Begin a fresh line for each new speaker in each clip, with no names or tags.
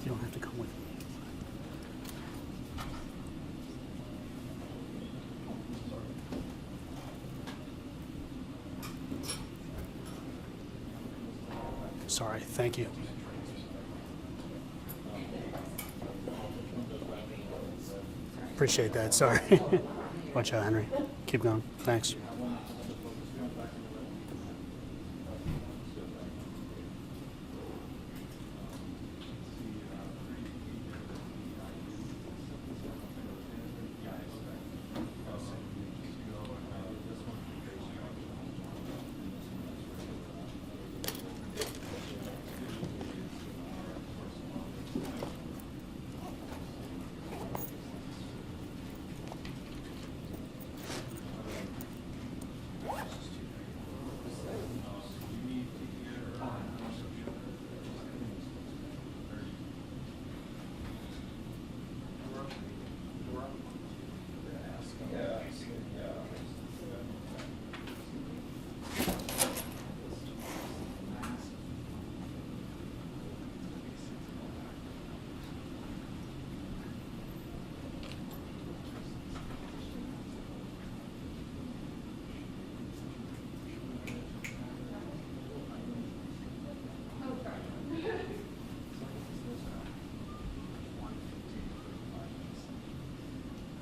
You don't have to come with me. Sorry, thank you. Appreciate that, sorry. Watch out, Henry. Keep going, thanks.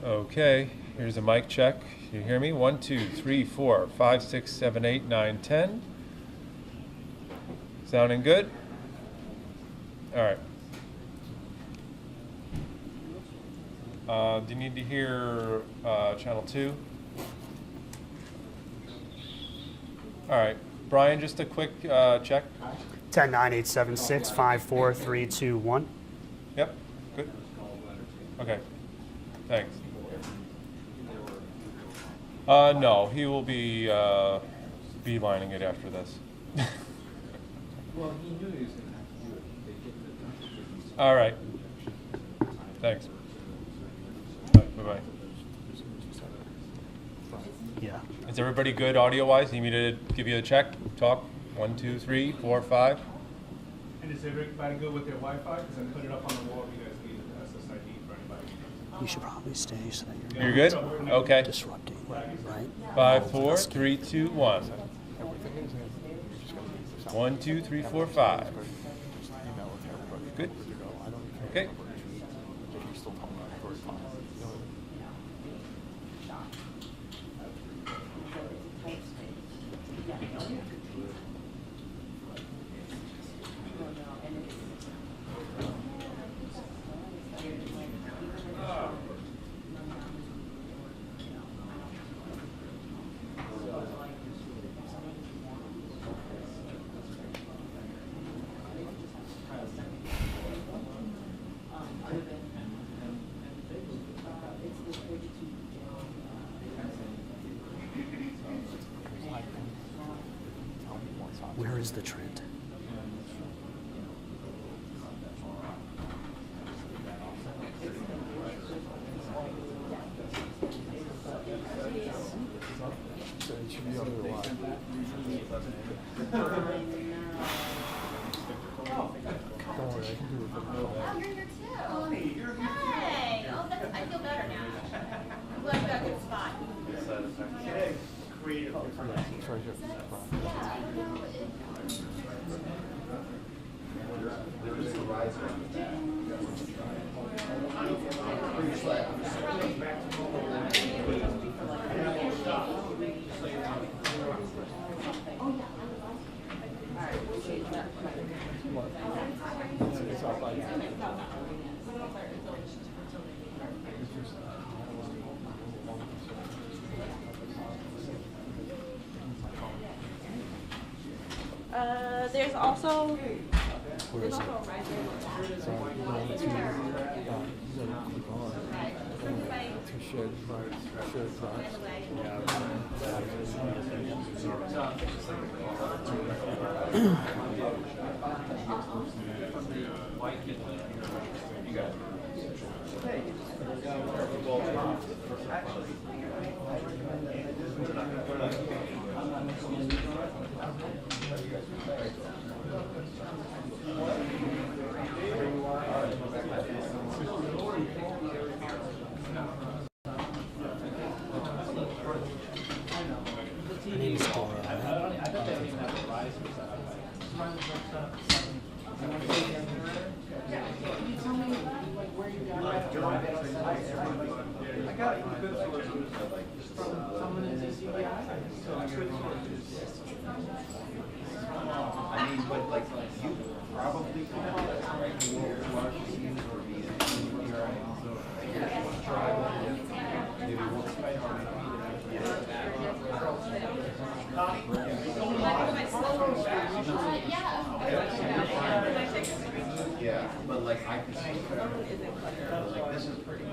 Okay, here's a mic check. You hear me? 1, 2, 3, 4, 5, 6, 7, 8, 9, 10. Sounding good? All right. Do you need to hear channel 2? All right. Brian, just a quick check.
10-9-876-54321.
Yep, good. Okay, thanks. No, he will be beelining it after this.
Well, he knew he was going to have to do it. They get the
All right. Thanks. All right, bye-bye.
Yeah.
Is everybody good audio-wise? Need me to give you a check? Talk? 1, 2, 3, 4, 5.
And is everybody good with their Wi-Fi? Because I put it up on the wall if you guys need SSID for anybody.
You should probably stay so that you're
You're good? Okay.
disrupting, right?
5, 4, 3, 2, 1. 1, 2, 3, 4, 5. Good. Okay.
Where is the Trent?
So it should be on the line. Don't worry, I can do it for the
Oh, you're here too. Hey. Oh, that's, I feel better now. I'm glad you got a good spot.
Creative.
Yeah, it's right here.
Yeah, I don't know if...
It's all right.
There's also
Where is it? So you want to click on to share drives. Share drives.
Yeah, but like I can see like this is pretty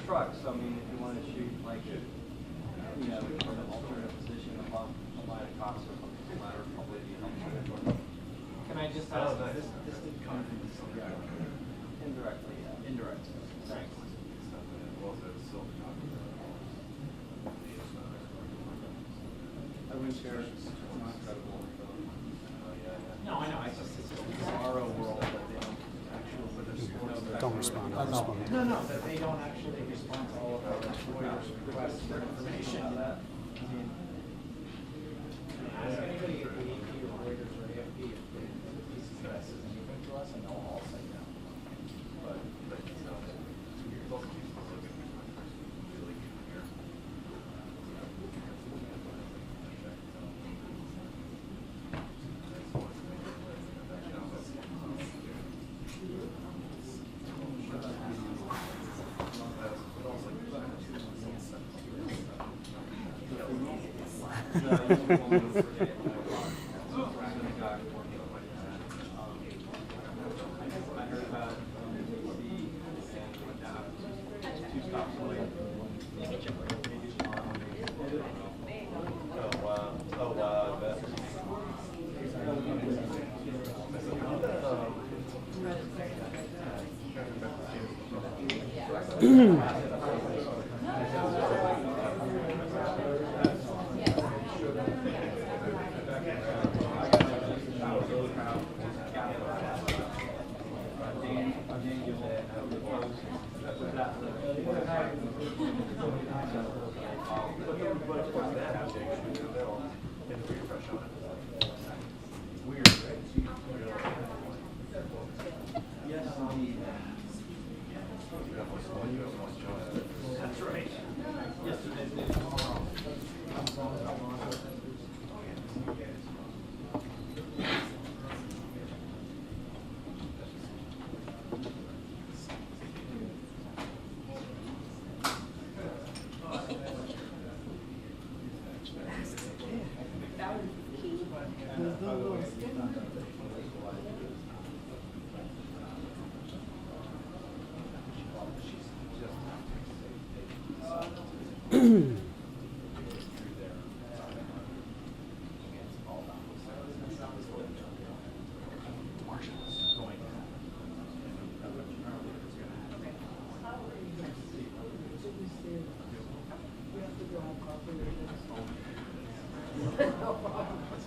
trucks. I mean, if you want to shoot like, you know, from an alternate position above a line of cops or something, that would probably be helpful. Can I just ask, this did come from the indirectly, yeah. Indirectly. Thanks. I wouldn't share it. It's not credible. No, I know. It's just a bizarro world that they don't actually
Don't respond. Don't respond.
No, that they don't actually respond to all of our lawyers' requests for information. I mean, ask anybody at the AP or Reuters or AFP if the piece of press is anything to us, and they'll all say no. But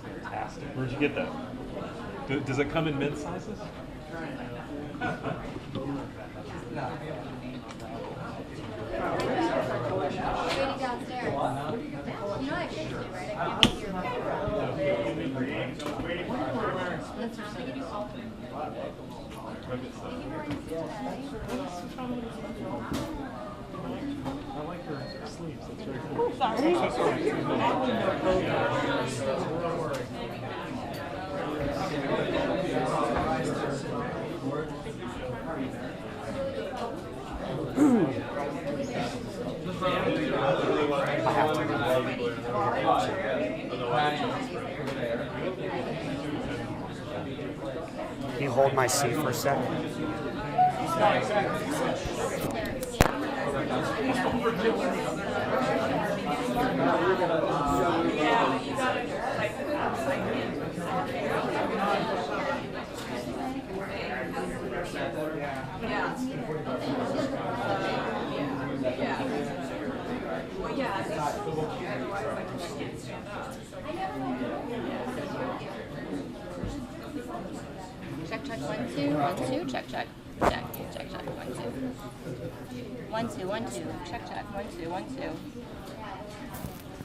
Fantastic. Where'd you get that? Does it come in men's sizes?
Waiting downstairs. You know I fixed it, right? I can't be here. That's not going to do all
I like her sleeves. That's very cool.
Sorry.
Can you hold my seat for a sec?
Check, check, 1 2 1 2. Check, check, check, check, check, 1 2 1 2 1 2. Check, check, 1 2 1 2.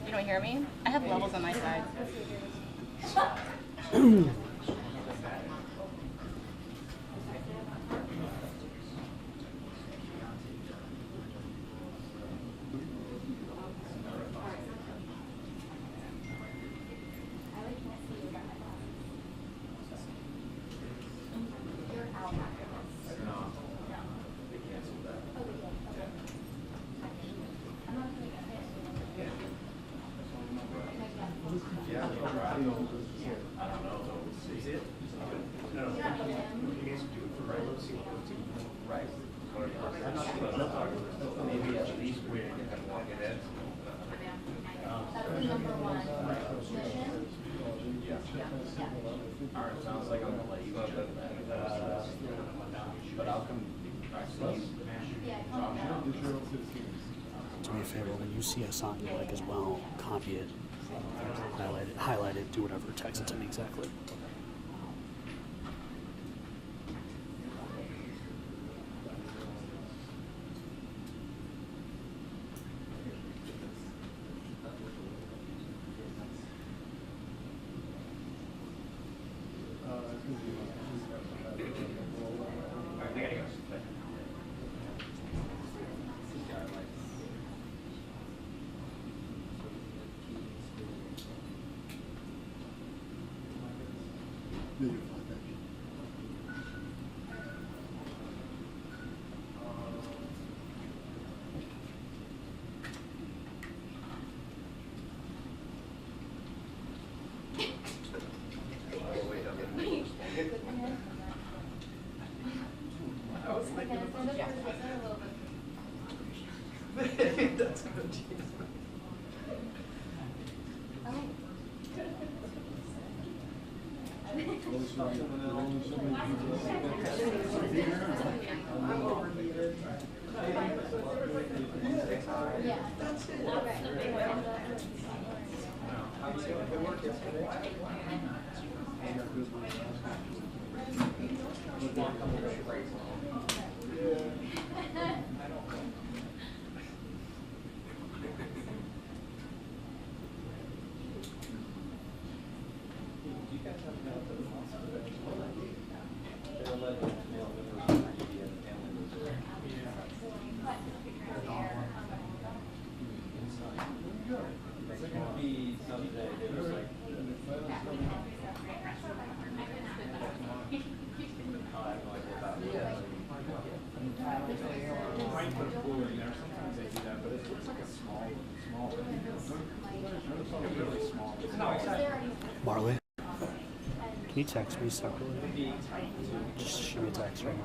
You don't hear me? I have levels on my side.
Maybe at least where you can walk it in. All right, sounds like I'm gonna let you go. But I'll come.
Do me a favor, when you see a sign you like as well, copy it, highlight it, do whatever, text it to me exactly. Marley, can you text me separately? Just shoot me a text right now.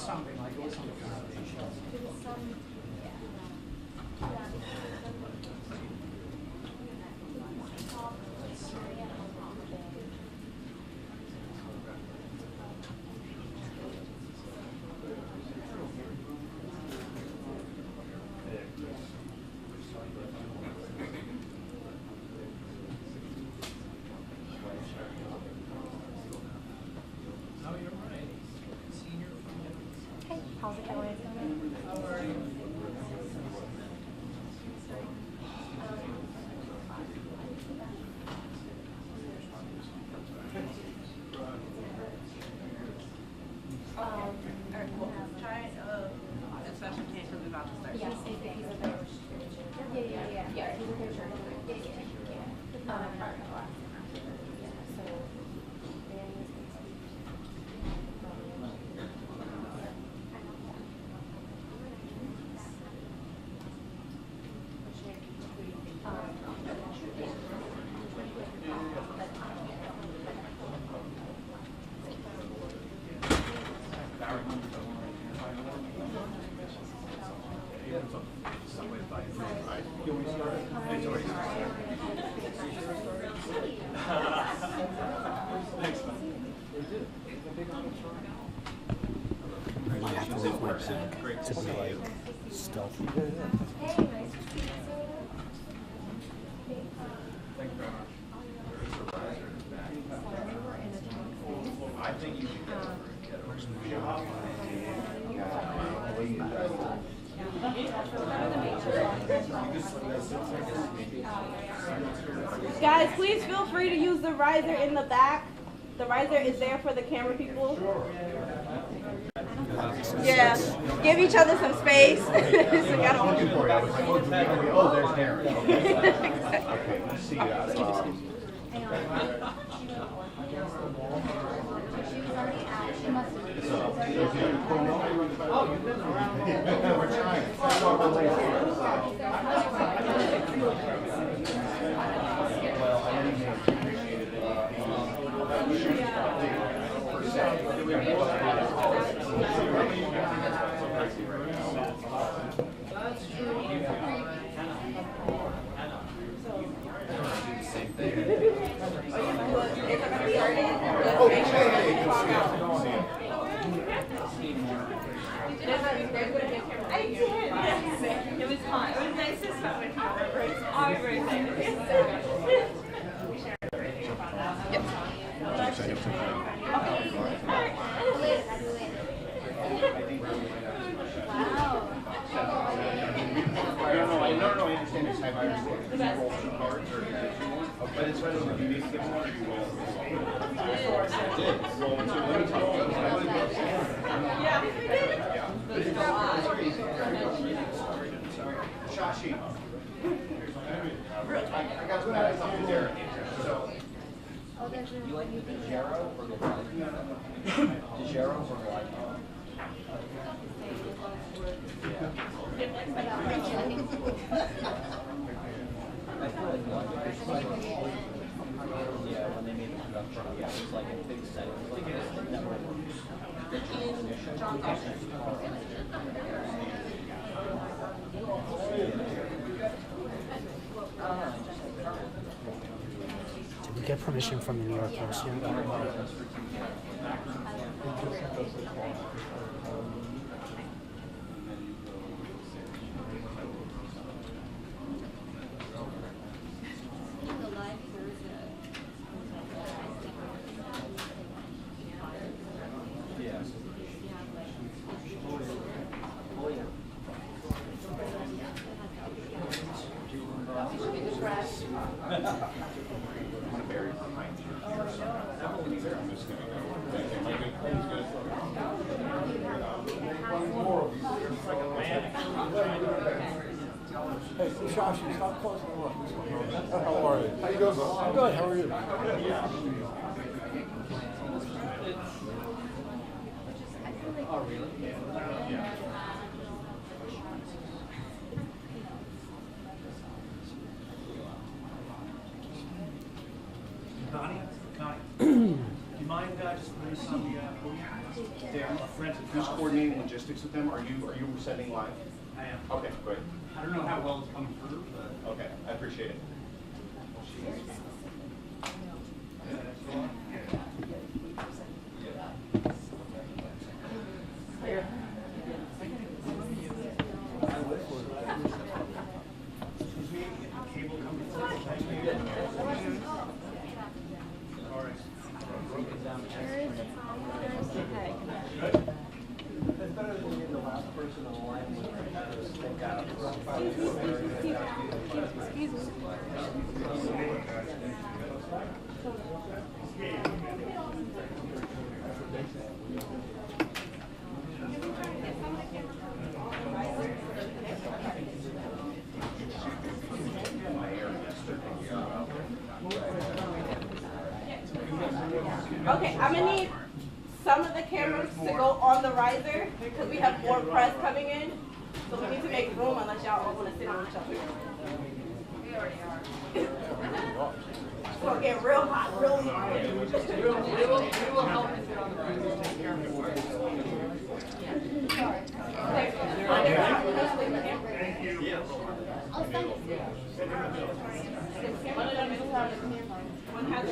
something like it was some accommodation. No, you're right. Senior from
Hey, how's it going?
Try a special case because we're about to start.
Yeah, yeah. Yeah, he's a picture. Yeah.
I might have to leave my bag to be like stealthy.
Guys, please feel free to use the riser in the back. The riser is there for the camera people. Yeah, give each other some space. So
Oh, there's Darren. Okay, let's see. Oh, you've been around. We're trying.
I did. It was fun. It was nice to start with you. It's our birthday.
I understand it's type. I understand. But it's right over. You need to get one or you will. I did. Roll two. Let me talk.
Yeah, we did.
Shot sheet. I got to add something there. So.
You like the Pajero or the Pajero or the I feel like yeah, when they made the production, yeah, it was like a big set. It was like a network.
Did we get permission from the New York Post yet?
Hey, Shamsul, stop closing the door. How are you? How you doing? I'm good. How are you?
Oh, really? Yeah.
Connie, do you mind just putting this on the podium?
Dan, who's coordinating logistics with them? Are you sending live?
I am.
Okay, great.
I don't know how well it's coming through, but.
Okay, I appreciate it.
It's better than being the last person on the line with
Excuse me. Okay, I'm gonna need some of the cameras to go on the riser because we have more press coming in. So we need to make room unless y'all all want to sit on each other. We already are. It's gonna get real hot, real hot.
We will help you sit on the riser. Take care of your work.
Thank you. Yeah.
One has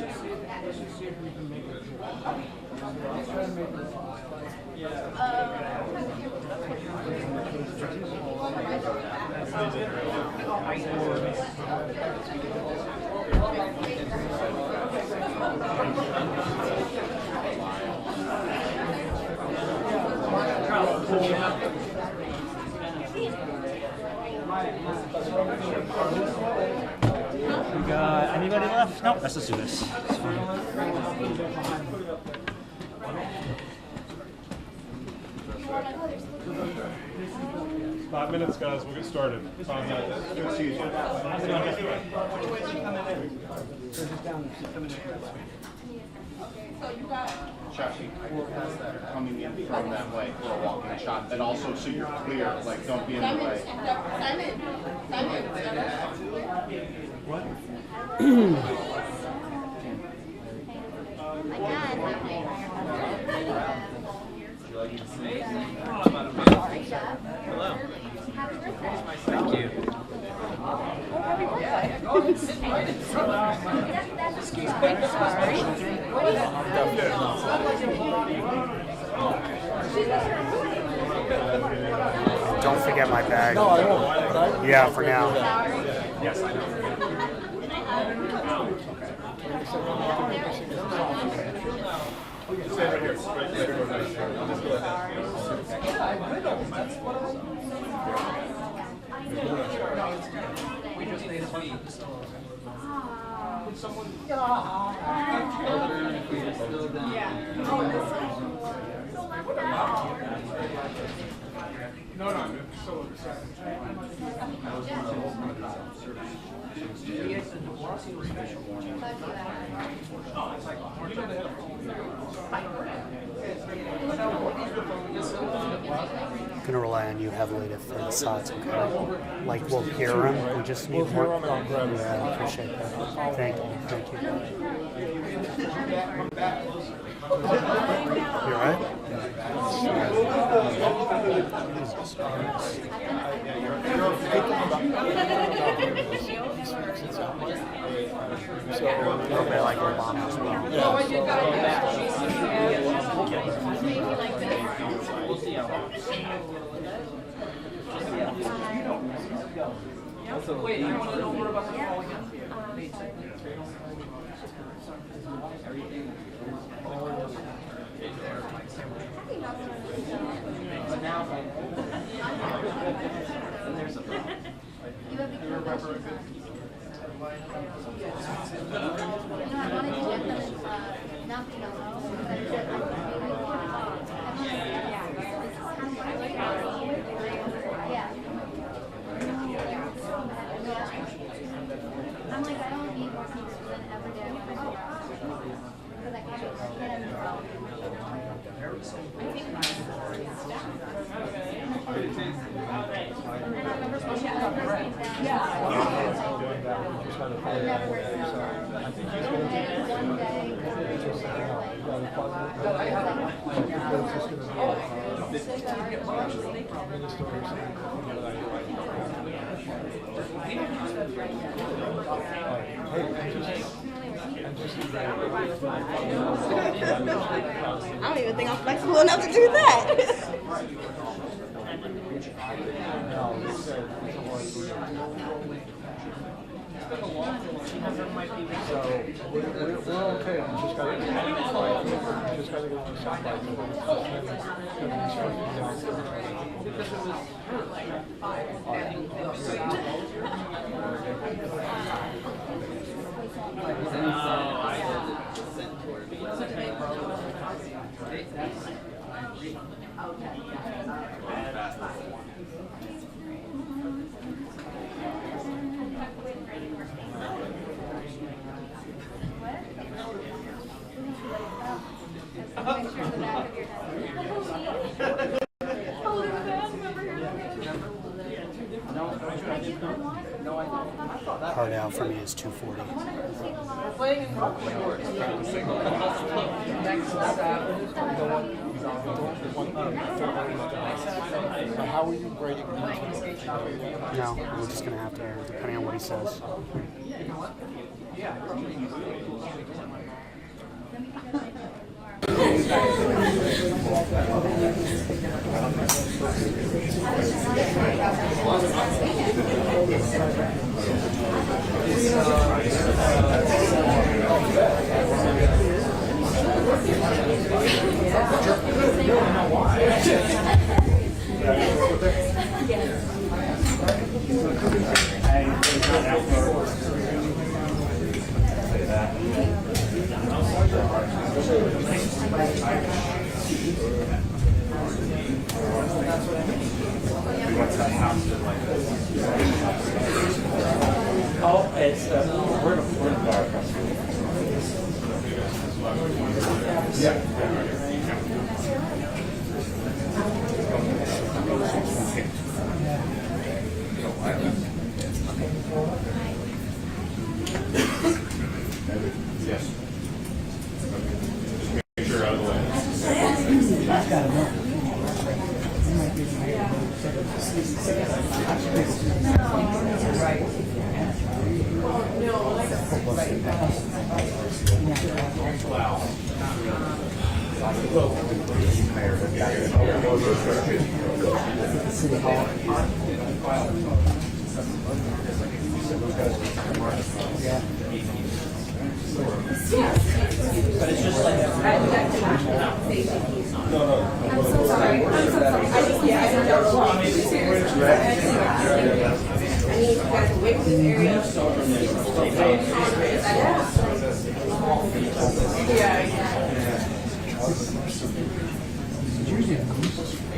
We got anybody left? Nope, let's just do this. It's fine.
5 minutes, guys. We'll get started. 5 minutes. Good to see you.
Shashi, they're coming in from that way for a walking shot. And also, so you're clear, like, don't be in the way.
Thank you.
Don't forget my bag.
No, I won't.
Yeah, for now.
Yes, I know. Stay right here. Right there. I'll just go
We just made a fee. Would someone?
No, I'm so excited.
I'm gonna rely on you heavily to fill the sides, okay? Like we'll hear them, we just need more. Yeah, I appreciate that. Thank you. You alright? So, a little bit like Obama as well.
We'll see how. Wait, you want to know more about the call again? Everything. But now, and there's a problem.
I'm like, I don't need more pieces than every day when I go out. Because I can't get them well.
I don't even think I'm flexible enough to do that.
So we're okay. I'm just gotta go to the shop right
Hard out for me is 240.
So how are you grading?
No, we're just gonna have to, depending on what he says.
Oh, it's we're in a bar across the
Yes. Make sure out of the way.
City Hall. Yeah.
But it's just like
I'm so sorry. I'm so sorry. I just, yeah, I don't know. I need you guys to wait in this area.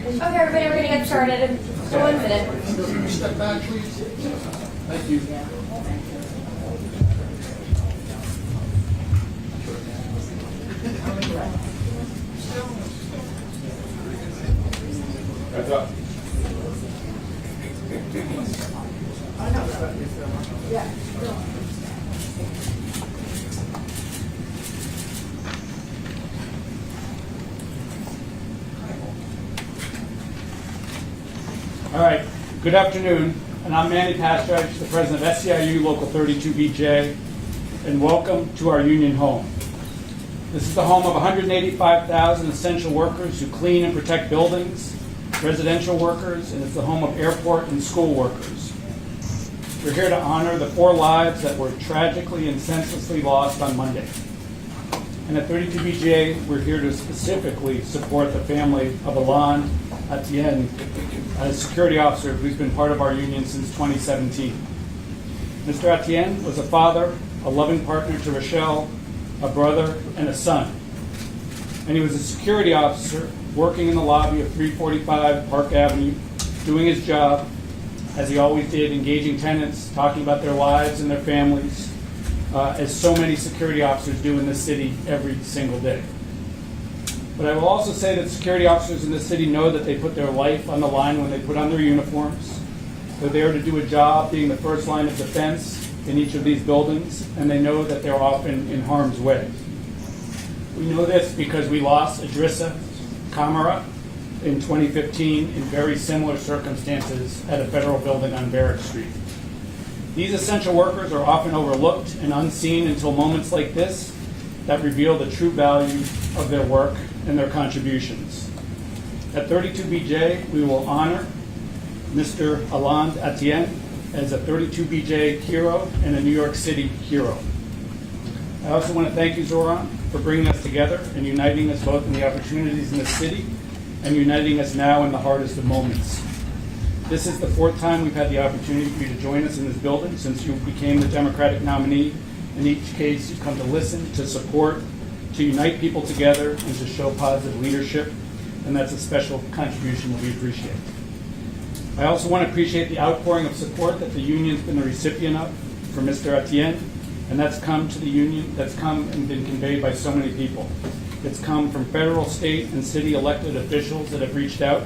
Okay, everybody, we're gonna get started in 1 minute.
Step back, please. Thank you.
Heads up.
All right, good afternoon, and I'm Manny, Pastreich, the president of SEIU Local 32BJ, and welcome to our union home. This is the home of 185,000 essential workers who clean and protect buildings, residential workers, and it's the home of airport and school workers. We're here to honor the 4 lives that were tragically and senselessly lost on Monday. And at 32BJ, we're here to specifically support the family of Alain Etienne, a security officer who's been part of our union since 2017. Mr. Etienne was a father, a loving partner to Rochelle, a brother, and a son. And he was a security officer working in the lobby of 345 Park Avenue, doing his job, as he always did, engaging tenants, talking about their lives and their families, as so many security officers do in this city every single day. But I will also say that security officers in this city know that they put their life on the line when they put on their uniforms. They're there to do a job being the first line of defense in each of these buildings, and they know that they're often in harm's way. We know this because we lost Idrissa camera in 2015 in very similar circumstances at a federal building on Barrack Street. These essential workers are often overlooked and unseen until moments like this that reveal the true value of their work and their contributions. At 32BJ, we will honor Mr. Alain Etienne as a 32BJ hero and a New York City hero. I also want to thank you, Zohran, for bringing us together and uniting us both in the opportunities in the city and uniting us now in the hardest of moments. This is the fourth time we've had the opportunity for you to join us in this building since you became the Democratic nominee. In each case, you've come to listen, to support, to unite people together, and to show positive leadership, and that's a special contribution that we appreciate. I also want to appreciate the outpouring of support that the union's been the recipient of for Mr. Etienne, and that's come to the union, that's come and been conveyed by so many people. It's come from federal, state, and city elected officials that have reached out.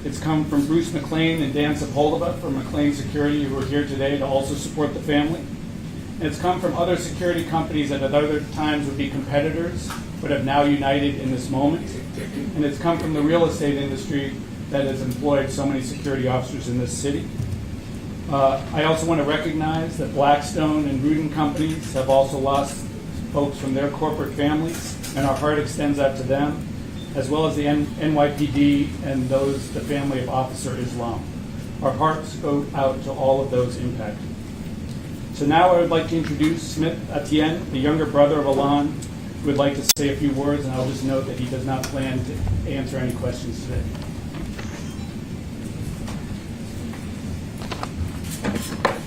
It's come from Bruce McLean and Dan Sepulveda from McLean Security, who are here today to also support the family. And it's come from other security companies that at other times would be competitors, but have now united in this moment. And it's come from the real estate industry that has employed so many security officers in this city. I also want to recognize that Blackstone and Rudin companies have also lost folks from their corporate families, and our heart extends out to them, as well as the NYPD and the family of Officer Islam. Our hearts go out to all of those impacted. So now I would like to introduce Smith Etienne, the younger brother of Alain, who would like to say a few words, and I'll just note that he does not plan to answer any questions today.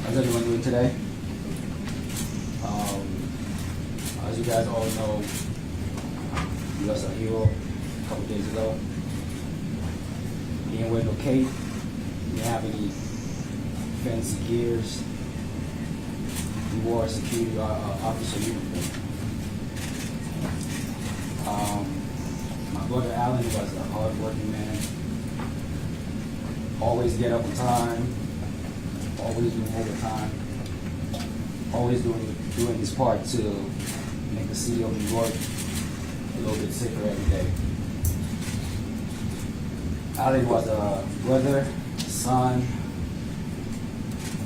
How's everyone doing today? As you guys all know, you lost a hero a couple days ago. He didn't wear no cape, he didn't have any fancy gears. He wore a security officer uniform. My brother Alan was a hard-working man. Always get up on time, always doing overtime, always doing his part to make the city of New York a little bit safer every day. Alan was a brother, a son,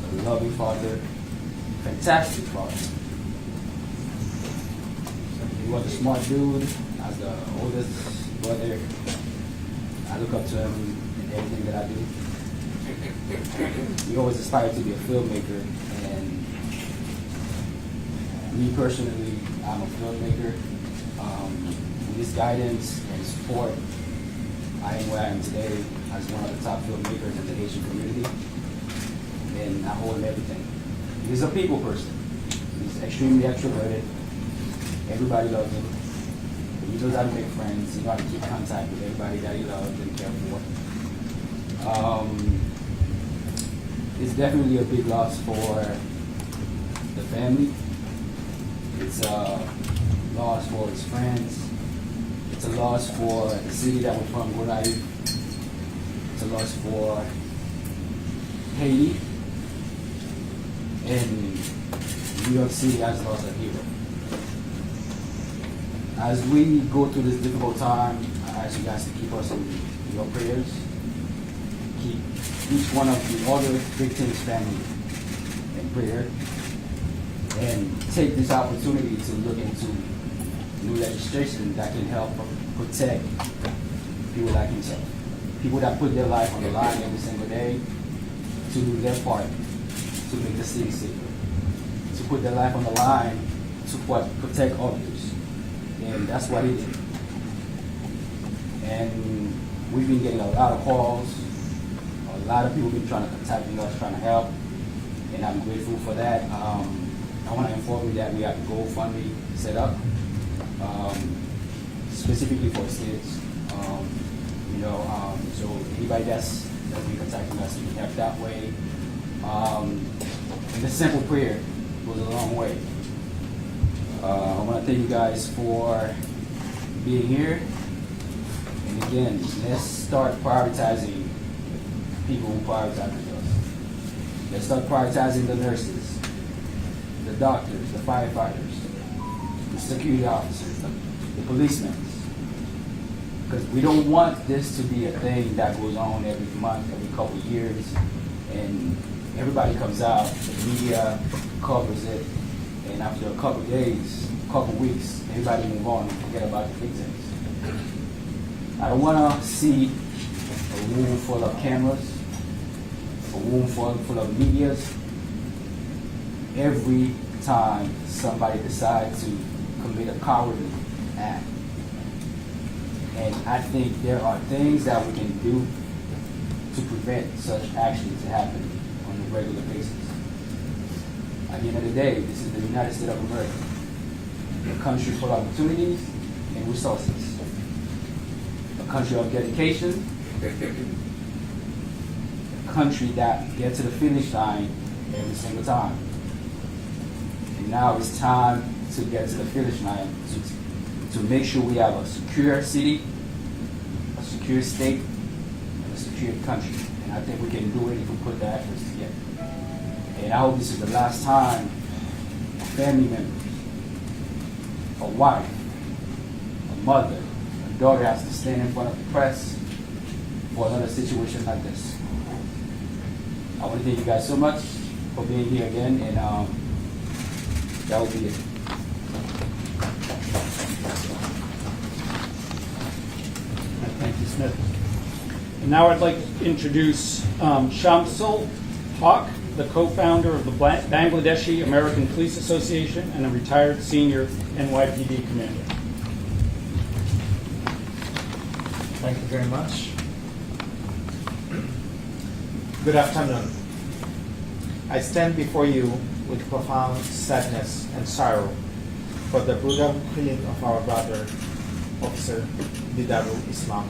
a loving father, fantastic father. He was a smart dude. As the oldest brother, I look up to him in everything that I do. He always aspired to be a filmmaker, and me personally, I'm a filmmaker. With his guidance and support, I am where I am today as one of the top filmmakers in the Haitian community, and I hold him everything. He's a people person. He's extremely extroverted. Everybody loves him. He knows how to make friends. He knows how to keep contact with everybody that he loves and cares for. It's definitely a big loss for the family. It's a loss for his friends. It's a loss for the city that we're from, Rhode Island. It's a loss for Haiti. And New York City has lost a hero. As we go through this difficult time, I ask you guys to keep us in your prayers. Keep each one of the other victims' family in prayer. And take this opportunity to look into new legislation that can help protect people like himself. People that put their life on the line every single day to do their part to make the city safer. To put their life on the line to protect others. And that's what he did. And we've been getting a lot of calls. A lot of people have been trying to contact us, trying to help. And I'm grateful for that. I want to inform you that we have a GoFundMe set up, specifically for his kids. So anybody that's been contacting us, you can help that way. And a simple prayer goes a long way. I want to thank you guys for being here. And again, let's start prioritizing people who prioritize us. Let's start prioritizing the nurses, the doctors, the firefighters, the security officers, the policemen. Because we don't want this to be a thing that goes on every month, every couple of years, and everybody comes out, the media covers it, and after a couple of days, a couple of weeks, everybody move on and forget about the victims. I don't want to see a room full of cameras, a room full of medias, every time somebody decides to commit a cowardly act. And I think there are things that we can do to prevent such actions to happen on a regular basis. At the end of the day, this is the United States of America, a country full of opportunities and resources, a country of dedication, a country that gets to the finish line every single time. And now it's time to get to the finish line to make sure we have a secure city, a secure state, and a secure country. And I think we can do it if we put the efforts together. And I hope this is the last time a family member, a wife, a mother, a daughter has to stand in front of the press for another situation like this. I want to thank you guys so much for being here again, and that will be it.
Thank you, Smith. And now I'd like to introduce Shamsul Haque, the co-founder of the Bangladeshi American Police Association and a retired senior NYPD commander.
Thank you very much. Good afternoon. I stand before you with profound sadness and sorrow for the brutal killing of our brother, Officer Didarul Islam.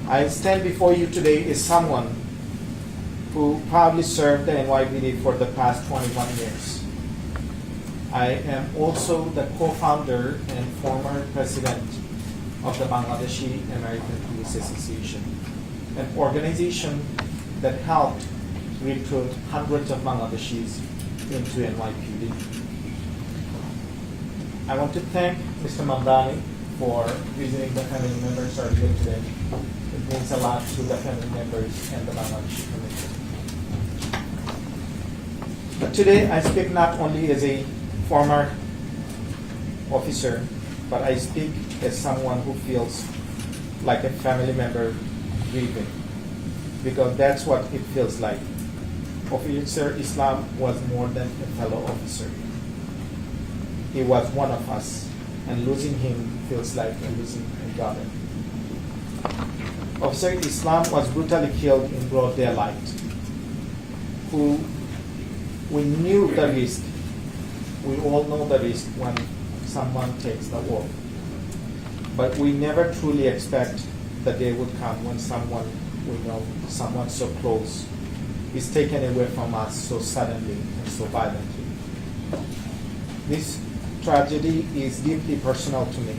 I stand before you today as someone who proudly served the NYPD for the past 21 years. I am also the co-founder and former president of the Bangladeshi American Police Association, an organization that helped recruit hundreds of Bangladeshis into NYPD. I want to thank Mr. Mamdani for visiting the family members earlier today. It means a lot to the family members and the Bangladeshi community. But today I speak not only as a former officer, but I speak as someone who feels like a family member grieving, because that's what it feels like. Officer Islam was more than a fellow officer. He was one of us, and losing him feels like losing a brother. Officer Islam was brutally killed in broad daylight. We knew the risk. We all know the risk when someone takes the oath. But we never truly expect the day would come when someone we know, someone so close, is taken away from us so suddenly and so violently. This tragedy is deeply personal to me,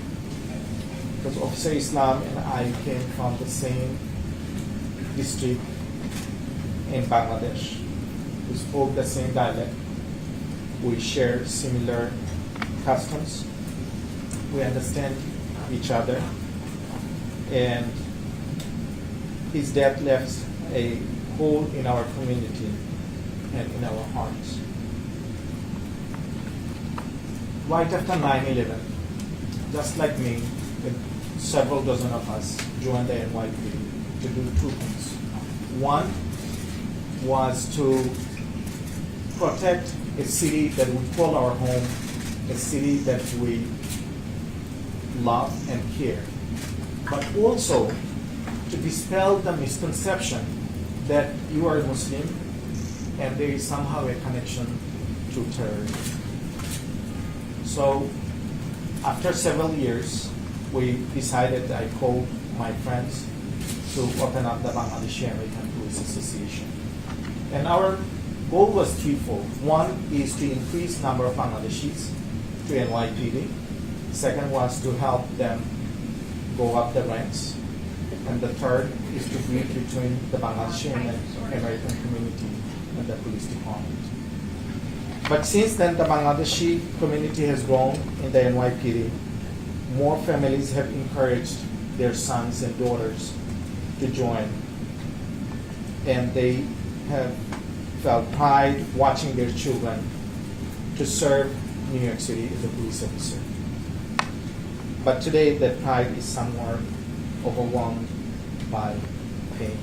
because Officer Islam and I came from the same district in Bangladesh. We spoke the same dialect. We share similar customs. We understand each other. And his death left a hole in our community and in our hearts. Right after 9/11, just like me, several dozen of us joined the NYPD to do two things. One was to protect a city that we call our home, a city that we love and care, but also to dispel the misconception that you are a Muslim and there is somehow a connection to terrorism. So after several years, we decided, I called my friends to open up the Bangladeshi American Police Association. And our goal was threefold. One is to increase number of Bangladeshis to NYPD. Second was to help them go up the ranks. And the third is to bridge between the Bangladeshi and American community and the police department. But since then, the Bangladeshi community has grown in the NYPD. More families have encouraged their sons and daughters to join. And they have felt pride watching their children to serve New York City as a police officer. But today that pride is somewhat overwhelmed by pain.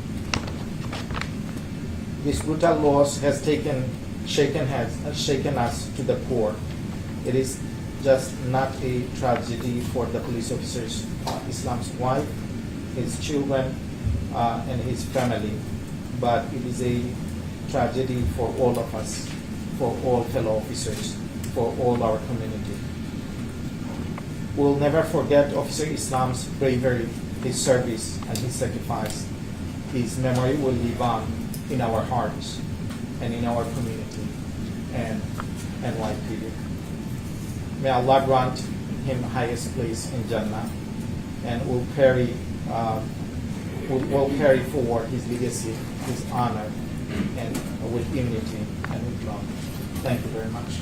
This brutal loss has shaken us to the core. It is just not a tragedy for the police officer's Islam's wife, his children, and his family, but it is a tragedy for all of us, for all fellow officers, for all our community. We'll never forget Officer Islam's bravery, his service, and his sacrifice. His memory will live on in our hearts and in our community and NYPD. May Allah grant him highest place in Jannah, and will carry forward his legacy, his honor, and with unity and with love. Thank you very much.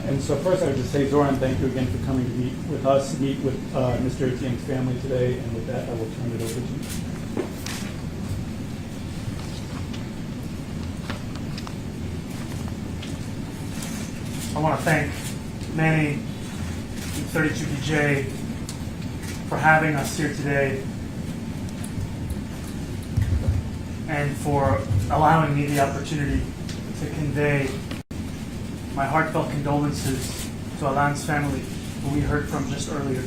And so first I would just say, Zohran, thank you again for coming to meet with us, meet with Mr. Etienne's family today, and with that I will turn it over to you.
I want to thank Manny and 32BJ for having us here today and for allowing me the opportunity to convey my heartfelt condolences to Alan's family, who we heard from just earlier.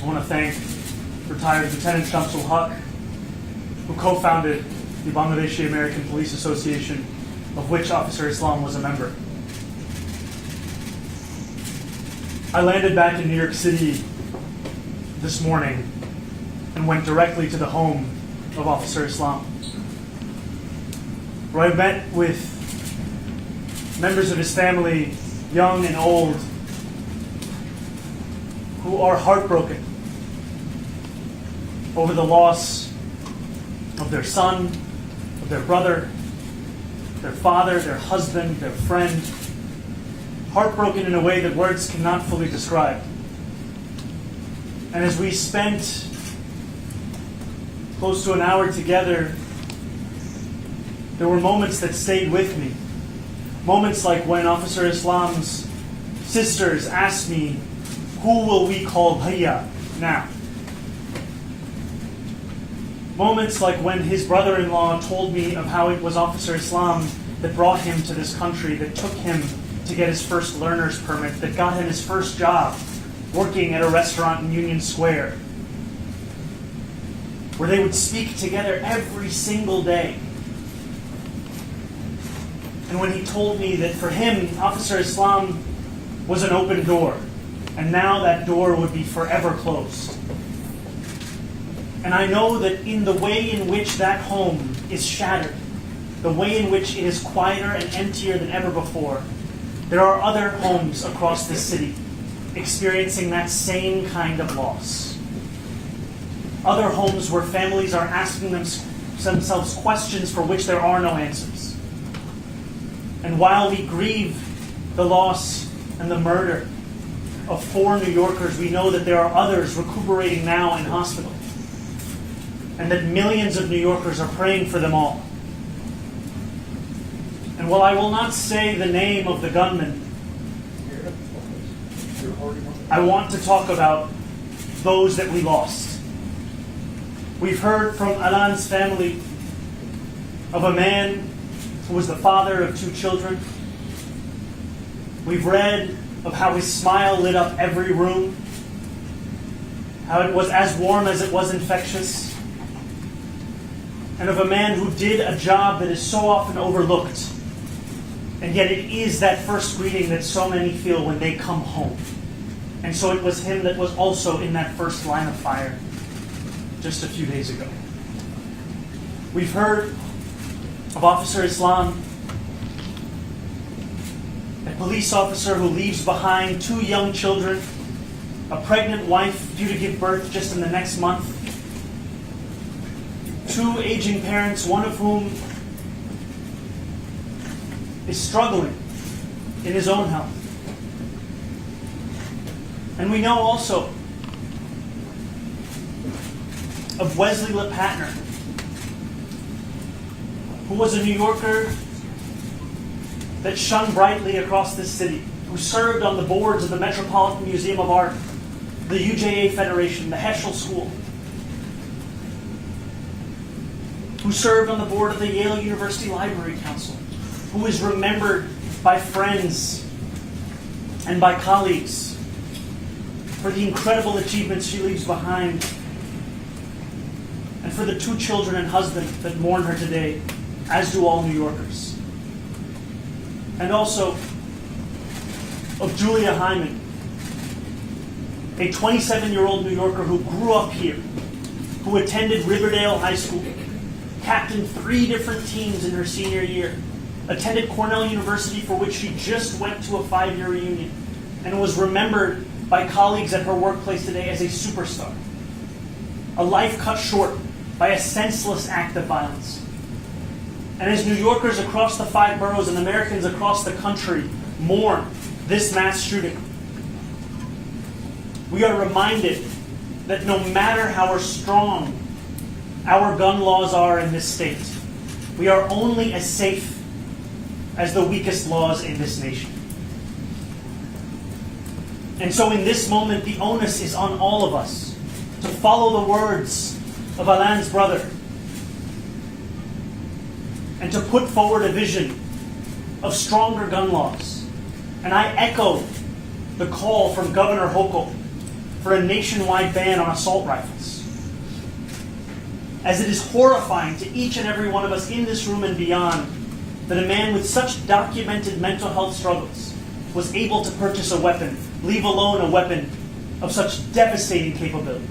I want to thank retired Lieutenant Shamsul Haque, who co-founded the Bangladeshi American Police Association, of which Officer Islam was a member. I landed back in New York City this morning and went directly to the home of Officer Islam, where I met with members of his family, young and old, who are heartbroken over the loss of their son, of their brother, their father, their husband, their friend, heartbroken in a way that words cannot fully describe. And as we spent close to an hour together, there were moments that stayed with me. Moments like when Officer Islam's sisters asked me, who will we call Bhaiya now? Moments like when his brother-in-law told me of how it was Officer Islam that brought him to this country, that took him to get his first learner's permit, that got him his first job working at a restaurant in Union Square, where they would speak together every single day. And when he told me that for him, Officer Islam was an open door, and now that door would be forever closed. And I know that in the way in which that home is shattered, the way in which it is quieter and emptier than ever before, there are other homes across this city experiencing that same kind of loss. Other homes where families are asking themselves questions for which there are no answers. And while we grieve the loss and the murder of 4 New Yorkers, we know that there are others recuperating now in hospital, and that millions of New Yorkers are praying for them all. And while I will not say the name of the gunman, I want to talk about those that we lost. We've heard from Alan's family of a man who was the father of 2 children. We've read of how his smile lit up every room, how it was as warm as it was infectious, and of a man who did a job that is so often overlooked, and yet it is that first greeting that so many feel when they come home. And so it was him that was also in that first line of fire just a few days ago. We've heard of Officer Islam, a police officer who leaves behind 2 young children, a pregnant wife due to give birth just in the next month, 2 aging parents, one of whom is struggling in his own health. And we know also of Wesley LePatner, who was a New Yorker that shone brightly across this city, who served on the boards of the Metropolitan Museum of Art, the UJA Federation, the Heschel School, who served on the board of the Yale University Library Council, who is remembered by friends and by colleagues for the incredible achievements she leaves behind, and for the 2 children and husband that mourn her today, as do all New Yorkers. And also of Julia Hyman, a 27-year-old New Yorker who grew up here, who attended Riverdale High School, captained 3 different teams in her senior year, attended Cornell University, for which she just went to a 5-year reunion, and was remembered by colleagues at her workplace today as a superstar. A life cut short by a senseless act of violence. And as New Yorkers across the 5 boroughs and Americans across the country mourn this mass shooting, we are reminded that no matter how strong our gun laws are in this state, we are only as safe as the weakest laws in this nation. And so in this moment, the onus is on all of us to follow the words of Alain's brother and to put forward a vision of stronger gun laws. And I echo the call from Governor Haque for a nationwide ban on assault rifles, as it is horrifying to each and every one of us in this room and beyond that a man with such documented mental health struggles was able to purchase a weapon, leave alone a weapon of such devastating capability.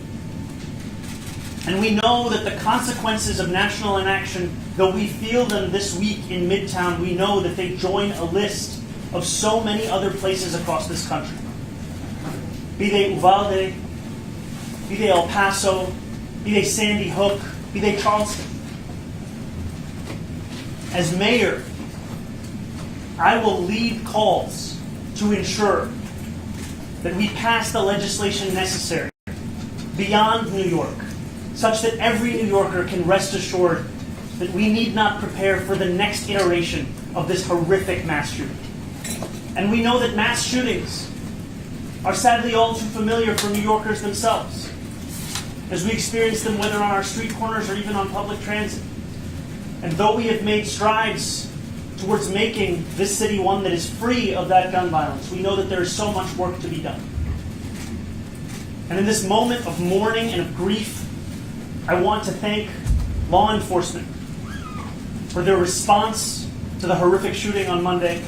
And we know that the consequences of national inaction, though we feel them this week in Midtown, we know that they join a list of so many other places across this country. Be they Uvalde, be they El Paso, be they Sandy Hook, be they Charleston. As mayor, I will lead calls to ensure that we pass the legislation necessary beyond New York, such that every New Yorker can rest assured that we need not prepare for the next iteration of this horrific mass shooting. And we know that mass shootings are sadly all too familiar for New Yorkers themselves, as we experience them whether on our street corners or even on public transit. And though we have made strides towards making this city one that is free of that gun violence, we know that there is so much work to be done. And in this moment of mourning and of grief, I want to thank law enforcement for their response to the horrific shooting on Monday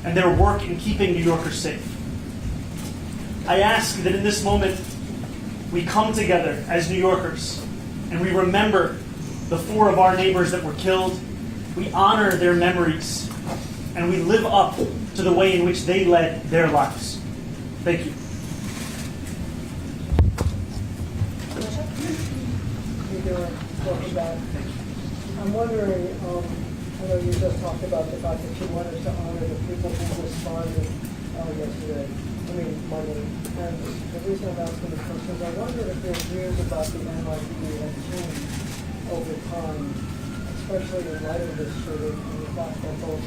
and their work in keeping New Yorkers safe. I ask that in this moment we come together as New Yorkers and we remember the 4 of our neighbors that were killed. We honor their memories and we live up to the way in which they led their lives. Thank you.
I'm wondering, I know you just talked about the fact that you wanted to honor the people who responded yesterday, Monday. And the reason I'm asking this question is I wonder if your views about the NYPD have changed over time, especially in light of this shooting and the fact that both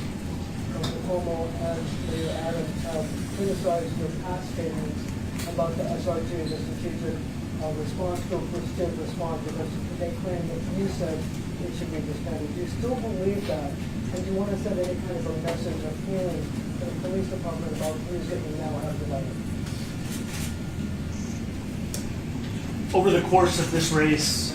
Como and Mayor Adams have criticized your past statements about the SRT, the strategic response group, which did respond because they claim that you said it should be disbanded. Do you still believe that? And do you want to send any kind of a message or feeling to the police department about who's that you now have divided?
Over the course of this race,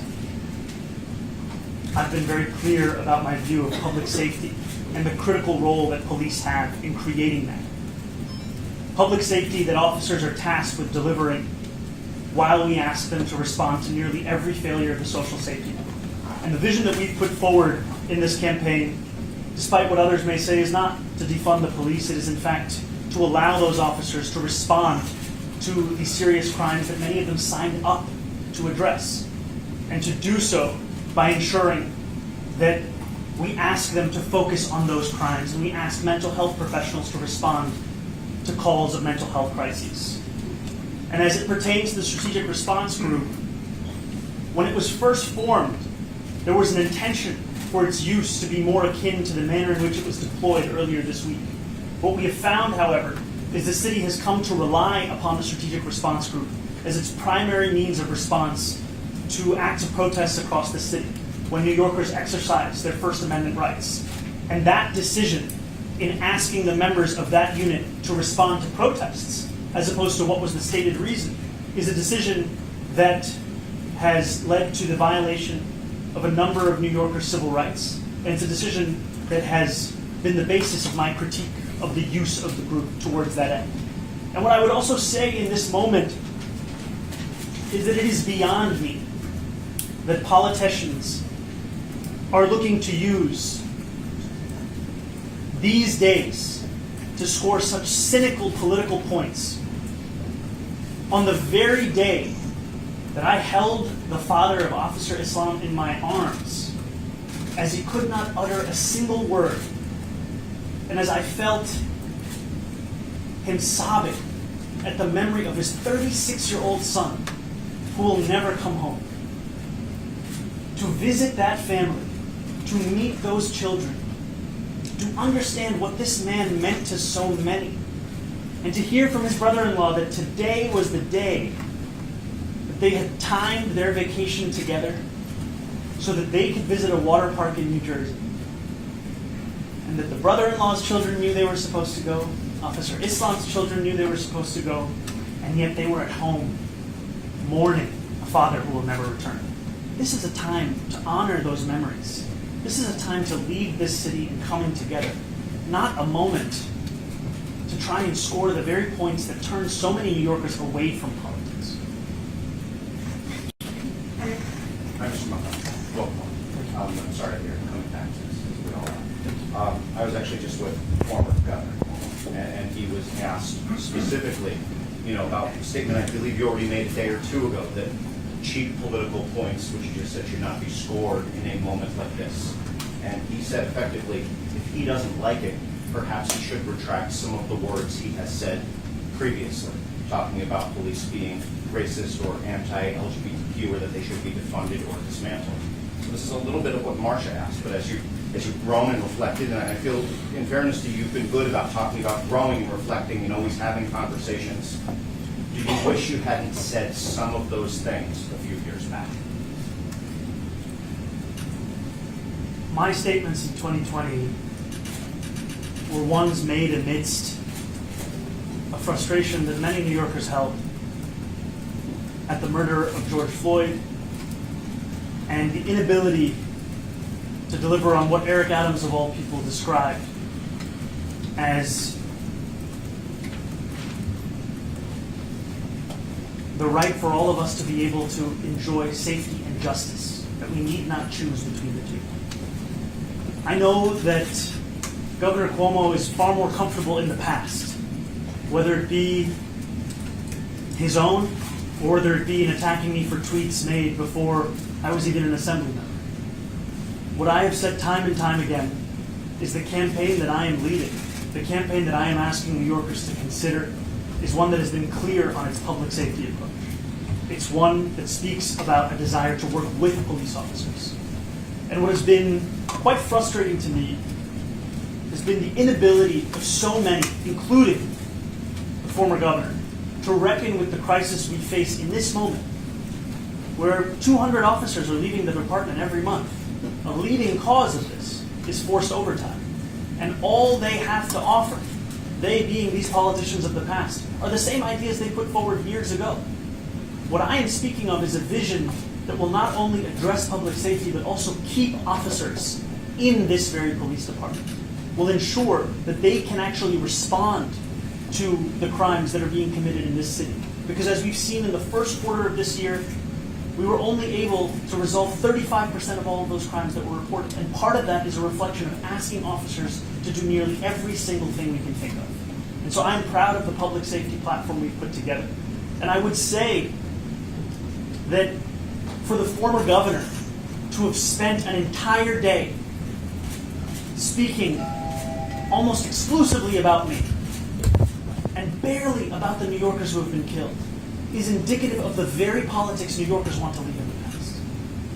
I've been very clear about my view of public safety and the critical role that police have in creating that. Public safety that officers are tasked with delivering while we ask them to respond to nearly every failure of the social safety net. And the vision that we've put forward in this campaign, despite what others may say, is not to defund the police. It is in fact to allow those officers to respond to the serious crimes that many of them signed up to address, and to do so by ensuring that we ask them to focus on those crimes, and we ask mental health professionals to respond to calls of mental health crises. And as it pertains to the Strategic Response Group, when it was first formed, there was an intention for its use to be more akin to the manner in which it was deployed earlier this week. What we have found, however, is the city has come to rely upon the Strategic Response Group as its primary means of response to acts of protest across the city when New Yorkers exercise their First Amendment rights. And that decision in asking the members of that unit to respond to protests, as opposed to what was the stated reason, is a decision that has led to the violation of a number of New Yorkers' civil rights. And it's a decision that has been the basis of my critique of the use of the group towards that end. And what I would also say in this moment is that it is beyond me that politicians are looking to use these days to score such cynical political points on the very day that I held the father of Officer Islam in my arms as he could not utter a single word, and as I felt him sobbing at the memory of his 36-year-old son who will never come home. To visit that family, to meet those children, to understand what this man meant to so many, and to hear from his brother-in-law that today was the day that they had timed their vacation together so that they could visit a water park in New Jersey, and that the brother-in-law's children knew they were supposed to go, Officer Islam's children knew they were supposed to go, and yet they were at home mourning a father who will never return. This is a time to honor those memories. This is a time to leave this city in coming together, not a moment to try and score the very points that turn so many New Yorkers away from politics.
I'm just I'm sorry to hear coming back to this as we all are. I was actually just with the former governor, and he was asked specifically, about the statement I believe you already made a day or two ago that cheap political points, which you just said should not be scored in a moment like this. And he said effectively, if he doesn't like it, perhaps he should retract some of the words he has said previously, talking about police being racist or anti-LGBTQ, or that they should be defunded or dismantled. So this is a little bit of what Marcia asked, but as you've grown and reflected, and I feel, in fairness to you, you've been good about talking about growing and reflecting and always having conversations. Do you wish you hadn't said some of those things a few years back?
My statements in 2020 were ones made amidst a frustration that many New Yorkers held at the murder of George Floyd and the inability to deliver on what Eric Adams, of all people, described as the right for all of us to be able to enjoy safety and justice, that we need not choose between the two. I know that Governor Cuomo is far more comfortable in the past, whether it be his own or whether it be in attacking me for tweets made before I was even an Assemblymember. What I have said time and time again is the campaign that I am leading, the campaign that I am asking New Yorkers to consider, is one that has been clear on its public safety approach. It's one that speaks about a desire to work with police officers. And what has been quite frustrating to me has been the inability of so many, including the former governor, to reckon with the crisis we face in this moment, where 200 officers are leaving the department every month. A leading cause of this is forced overtime. And all they have to offer, they being these politicians of the past, are the same ideas they put forward years ago. What I am speaking of is a vision that will not only address public safety, but also keep officers in this very police department, will ensure that they can actually respond to the crimes that are being committed in this city. Because as we've seen in the first quarter of this year, we were only able to resolve 35% of all of those crimes that were reported. And part of that is a reflection of asking officers to do nearly every single thing we can think of. And so I'm proud of the public safety platform we've put together. And I would say that for the former governor to have spent an entire day speaking almost exclusively about me and barely about the New Yorkers who have been killed, is indicative of the very politics New Yorkers want to leave in the past.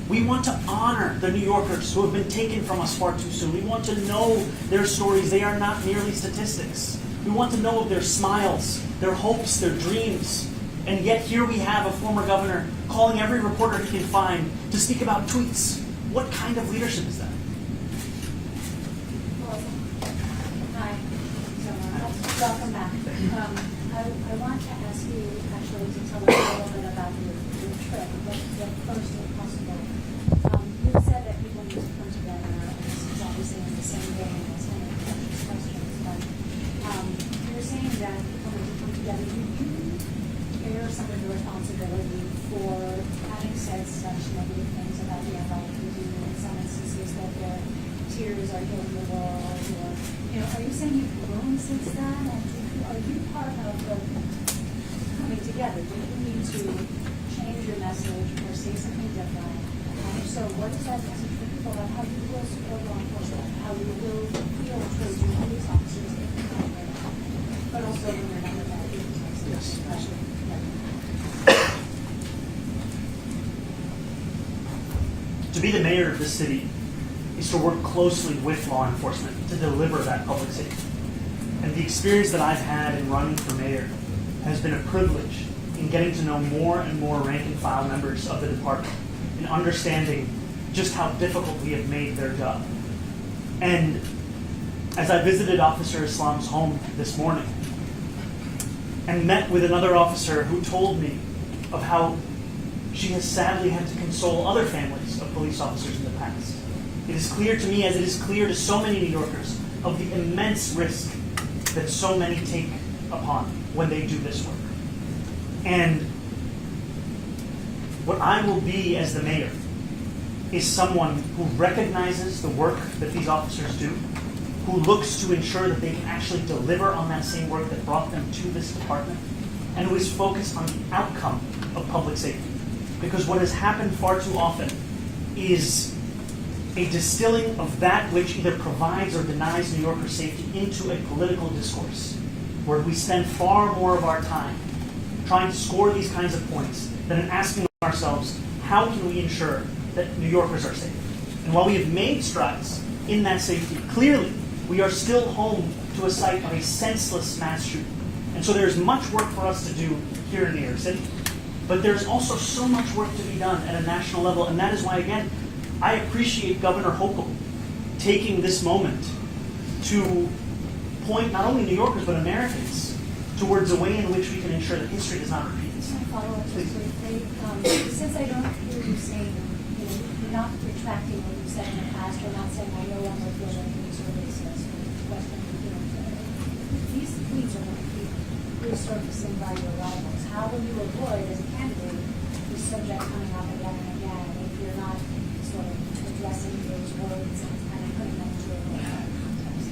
We want to honor the New Yorkers who have been taken from us far too soon. We want to know their stories. They are not merely statistics. We want to know of their smiles, their hopes, their dreams. And yet here we have a former governor calling every reporter he can find to speak about tweets. What kind of leadership is that?
Hi. Welcome back. I want to ask you actually to tell us a little bit about your trip, but first if possible. You said that people need to come together, and this is obviously in the same vein as any of these questions, but you're saying that people need to come together. You bear some of the responsibility for having said such negative things about the NYPD, in some instances that their tears are healing the world, or, are you saying you've grown since then? And are you part of the coming together? Do you need to change your message or say something different? And if so, what is that message for people about how you will support law enforcement, how you will feel towards your police officers if you come here, but also when you're not about it?
Yes. To be the mayor of this city is to work closely with law enforcement to deliver that public safety. And the experience that I've had in running for mayor has been a privilege in getting to know more and more rank and file members of the department and understanding just how difficult we have made their job. And as I visited Officer Islam's home this morning and met with another officer who told me of how she has sadly had to console other families of police officers in the past. It is clear to me, as it is clear to so many New Yorkers, of the immense risk that so many take upon when they do this work. And what I will be as the mayor is someone who recognizes the work that these officers do, who looks to ensure that they can actually deliver on that same work that brought them to this department, and who is focused on the outcome of public safety. Because what has happened far too often is a distilling of that which either provides or denies New Yorkers safety into a political discourse, where we spend far more of our time trying to score these kinds of points than in asking ourselves, how can we ensure that New Yorkers are safe? And while we have made strides in that safety, clearly we are still home to a site of a senseless mass shooting. And so there is much work for us to do here in New York City. But there's also so much work to be done at a national level, and that is why, again, I appreciate Governor Haque taking this moment to point not only New Yorkers but Americans towards a way in which we can ensure that history does not repeat itself.
Can I follow up just briefly? Since I don't hear you saying, you're not retracting what you said in the past, or not saying I no longer feel like any sort of racist or Western, these tweets are going to keep resurfacing by your rivals. How will you avoid, as a candidate, this subject coming up again and again if you're not sort of addressing those words and kind of putting them into a context?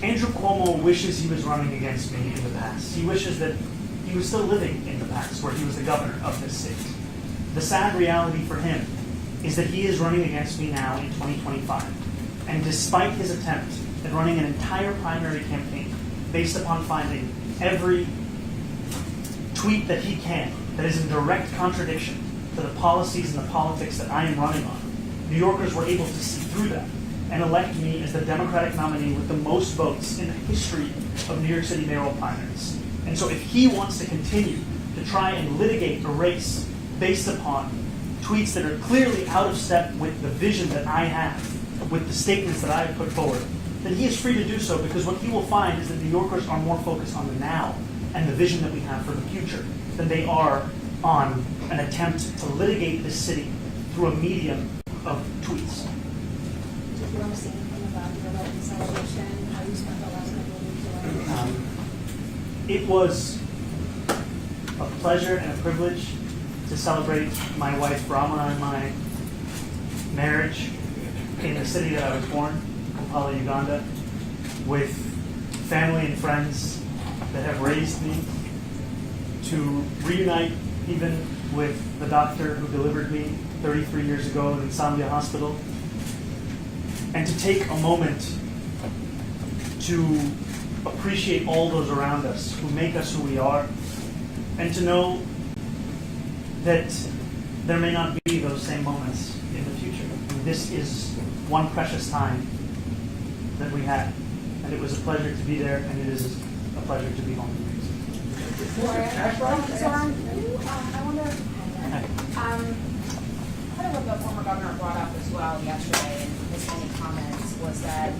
Andrew Cuomo wishes he was running against me in the past. He wishes that he was still living in the past, where he was the governor of this state. The sad reality for him is that he is running against me now in 2025. And despite his attempt at running an entire primary campaign based upon finding every tweet that he can that is in direct contradiction to the policies and the politics that I am running on, New Yorkers were able to see through that and elect me as the Democratic nominee with the most votes in the history of New York City mayoral primaries. And so if he wants to continue to try and litigate a race based upon tweets that are clearly out of step with the vision that I have, with the statements that I have put forward, then he is free to do so, because what he will find is that New Yorkers are more focused on the now and the vision that we have for the future than they are on an attempt to litigate this city through a medium of tweets.
Did you want to say anything about your wedding celebration, how you spent the last couple of weeks?
It was a pleasure and a privilege to celebrate my wife Brahma and my marriage in the city that I was born, Kampala, Uganda, with family and friends that have raised me, to reunite even with the doctor who delivered me 33 years ago in Zambia Hospital, and to take a moment to appreciate all those around us who make us who we are, and to know that there may not be those same moments in the future. And this is one precious time that we had, and it was a pleasure to be there, and it is a pleasure to be home.
Zohran, I wonder, part of what the former governor brought up as well yesterday in his many comments was that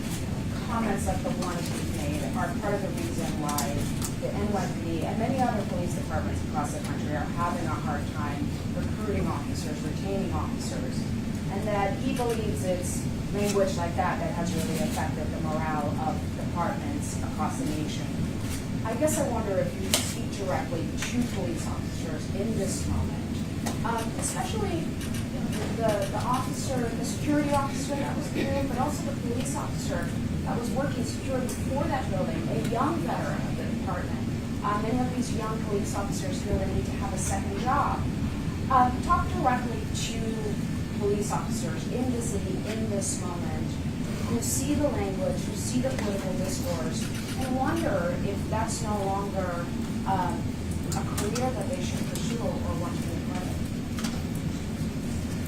comments like the ones he's made are part of the reason why the NYPD and many other police departments across the country are having a hard time recruiting officers, retaining officers, and that he believes it's language like that that has really affected the morale of departments across the nation. I guess I wonder if you speak directly to police officers in this moment, especially the officer, the security officer that was here, but also the police officer that was working security for that building, a young veteran of the department. Many of these young police officers feel the need to have a second job. Talk directly to police officers in the city in this moment who see the language, who see the political discourse, and wonder if that's no longer a career that they should pursue or want to be a part of.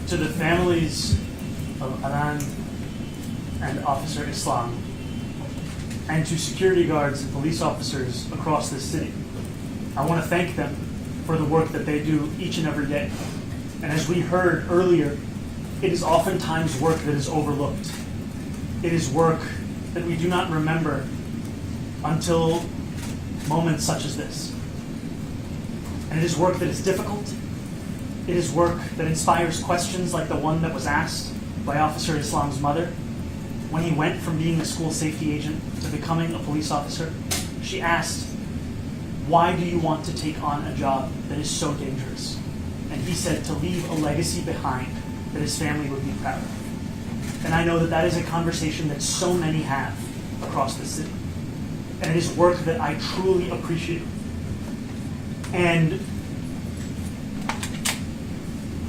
To the families of Aran and Officer Islam, and to security guards and police officers across this city, I want to thank them for the work that they do each and every day. And as we heard earlier, it is oftentimes work that is overlooked. It is work that we do not remember until moments such as this. And it is work that is difficult. It is work that inspires questions like the one that was asked by Officer Islam's mother when he went from being a school safety agent to becoming a police officer. She asked, "Why do you want to take on a job that is so dangerous?" And he said, "To leave a legacy behind that his family would be proud of." And I know that that is a conversation that so many have across the city. And it is work that I truly appreciate. And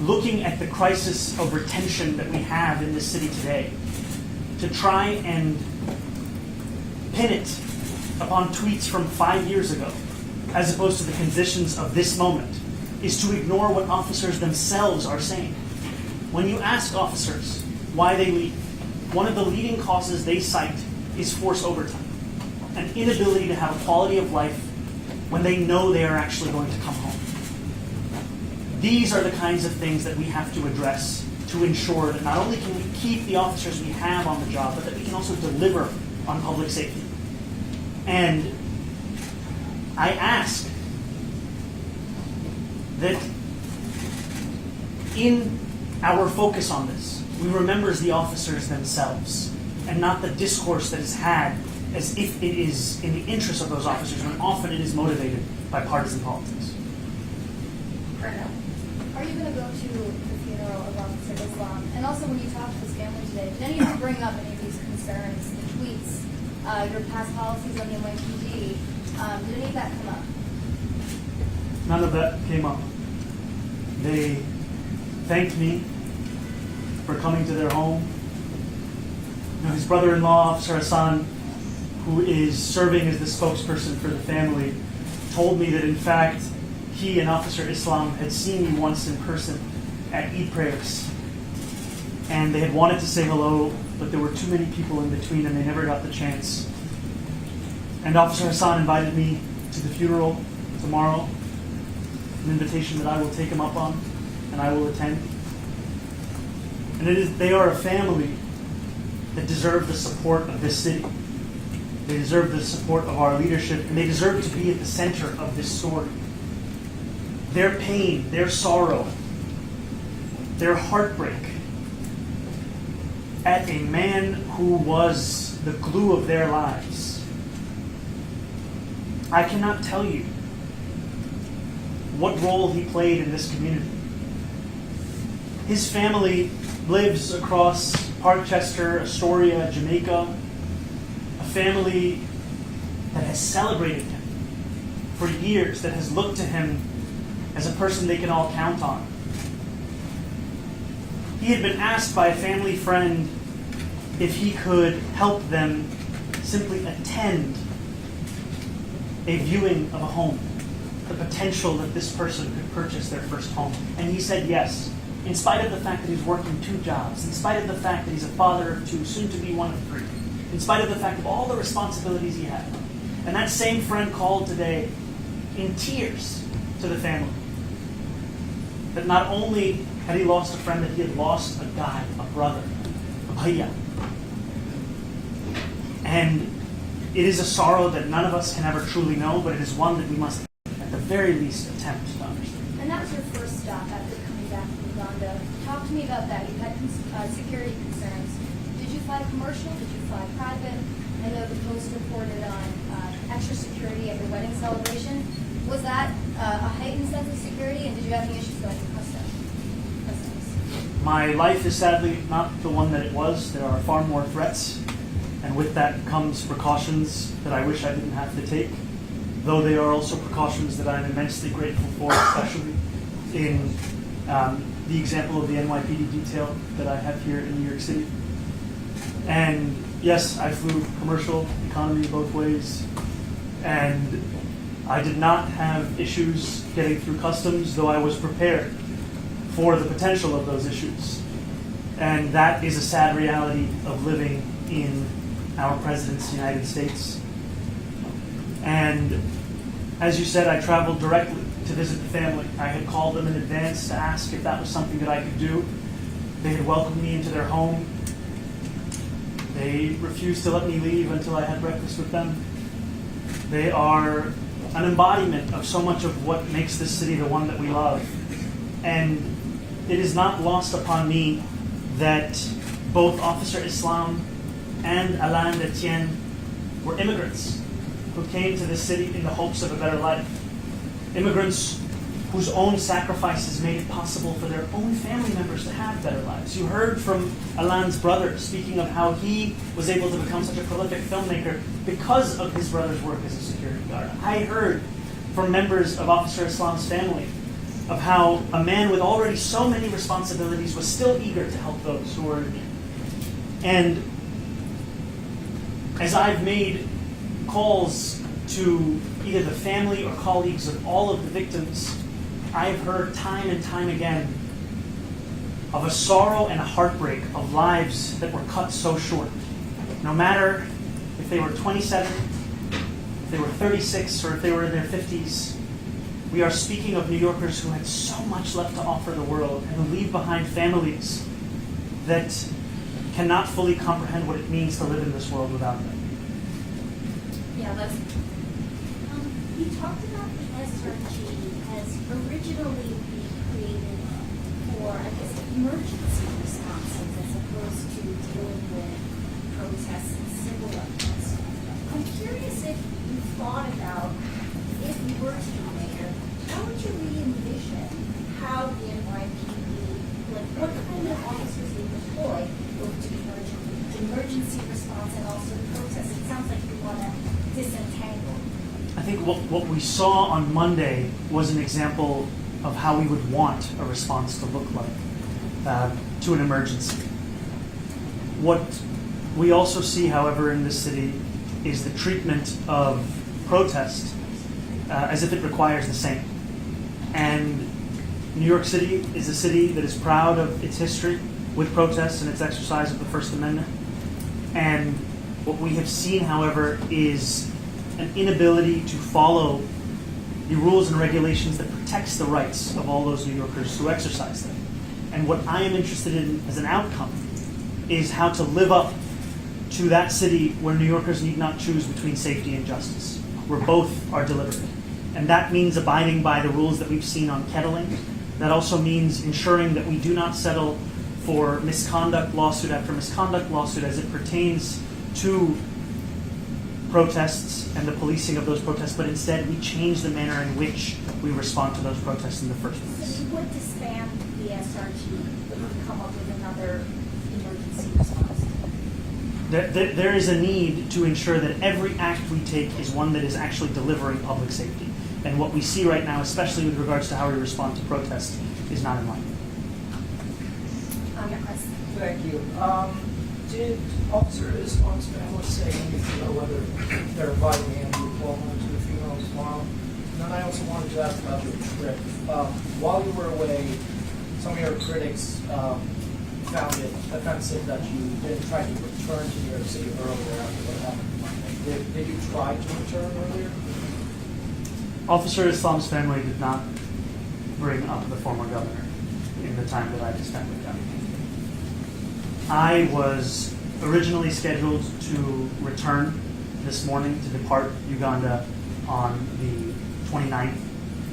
looking at the crisis of retention that we have in this city today, to try and pin it upon tweets from 5 years ago, as opposed to the conditions of this moment, is to ignore what officers themselves are saying. When you ask officers why they leave, one of the leading causes they cite is forced overtime, an inability to have a quality of life when they know they are actually going to come home. These are the kinds of things that we have to address to ensure that not only can we keep the officers we have on the job, but that we can also deliver on public safety. And I ask that in our focus on this, we remember the officers themselves and not the discourse that is had as if it is in the interest of those officers, when often it is motivated by partisan politics.
Are you going to go to the funeral of Officer Islam? And also, when you talk to his family today, did any of you bring up any of these concerns, the tweets, your past policies on the NYPD? Did any of that come up?
None of that came up. They thanked me for coming to their home. You know, his brother-in-law, Officer Hassan, who is serving as the spokesperson for the family, told me that in fact he and Officer Islam had seen me once in person at Eid prayers, and they had wanted to say hello, but there were too many people in between and they never got the chance. And Officer Hassan invited me to the funeral tomorrow, an invitation that I will take him up on and I will attend. And they are a family that deserve the support of this city. They deserve the support of our leadership, and they deserve to be at the center of this story. Their pain, their sorrow, their heartbreak at a man who was the glue of their lives. I cannot tell you what role he played in this community. His family lives across Parkchester, Astoria, Jamaica, a family that has celebrated him for years, that has looked to him as a person they can all count on. He had been asked by a family friend if he could help them simply attend a viewing of a home. the potential that this person could purchase their first home? And he said yes, in spite of the fact that he's working 2 jobs, in spite of the fact that he's a father of 2, soon to be one of 3, in spite of the fact of all the responsibilities he had. And that same friend called today in tears to the family. That not only had he lost a friend, that he had lost a guy, a brother, a bhaiya. And it is a sorrow that none of us can ever truly know, but it is one that we must, at the very least, attempt to understand.
And that was your first stop after coming back from Uganda. Talk to me about that. You had security concerns. Did you fly commercial? Did you fly private? I know the Post reported on extra security at your wedding celebration. Was that a heightened sense of security, and did you have any issues going to customs?
My life is sadly not the one that it was. There are far more threats, and with that comes precautions that I wish I didn't have to take, though they are also precautions that I'm immensely grateful for, especially in the example of the NYPD detail that I have here in New York City. And yes, I flew commercial, economy both ways, and I did not have issues getting through customs, though I was prepared for the potential of those issues. And that is a sad reality of living in our President's United States. And as you said, I traveled directly to visit the family. I had called them in advance to ask if that was something that I could do. They had welcomed me into their home. They refused to let me leave until I had breakfast with them. They are an embodiment of so much of what makes this city the one that we love. And it is not lost upon me that both Officer Islam and Alain Etienne were immigrants who came to this city in the hopes of a better life. Immigrants whose own sacrifices made it possible for their own family members to have better lives. You heard from Alain's brother speaking of how he was able to become such a prolific filmmaker because of his brother's work as a security guard. I heard from members of Officer Islam's family of how a man with already so many responsibilities was still eager to help those who were in need. And as I've made calls to either the family or colleagues of all of the victims, I've heard time and time again of a sorrow and a heartbreak of lives that were cut so short. No matter if they were 27, if they were 36, or if they were in their 50s, we are speaking of New Yorkers who had so much left to offer the world and who leave behind families that cannot fully comprehend what it means to live in this world without them.
Yeah, that's. You talked about the SRG as originally being created for, I guess, emergency responses as opposed to dealing with protests and civil unrest. I'm curious if you thought about, if you were to be mayor, how would you re-envision how the NYPD, like what kind of officers you deploy both to emergency response and also protests? It sounds like you want to disentangle.
I think what we saw on Monday was an example of how we would want a response to look like to an emergency. What we also see, however, in this city is the treatment of protest as if it requires the same. And New York City is a city that is proud of its history with protests and its exercise of the First Amendment. And what we have seen, however, is an inability to follow the rules and regulations that protects the rights of all those New Yorkers who exercise them. And what I am interested in as an outcome is how to live up to that city where New Yorkers need not choose between safety and justice, where both are delivered. And that means abiding by the rules that we've seen on kettling. That also means ensuring that we do not settle for misconduct lawsuit after misconduct lawsuit as it pertains to protests and the policing of those protests, but instead we change the manner in which we respond to those protests in the first place.
So you would disband the SRG and come up with another emergency response?
There is a need to ensure that every act we take is one that is actually delivering public safety. And what we see right now, especially with regards to how we respond to protests, is not in line.
Thank you. Did Officer Islam's family say anything about whether they're inviting him to go home to the funeral tomorrow? then I also wanted to ask about your trip. While you were away, some of your critics found it offensive that you didn't try to return to New York City earlier after what happened. Did you try to return earlier?
Officer Islam's family did not bring up the former governor in the time that I spent with them. I was originally scheduled to return this morning to depart Uganda on the 29th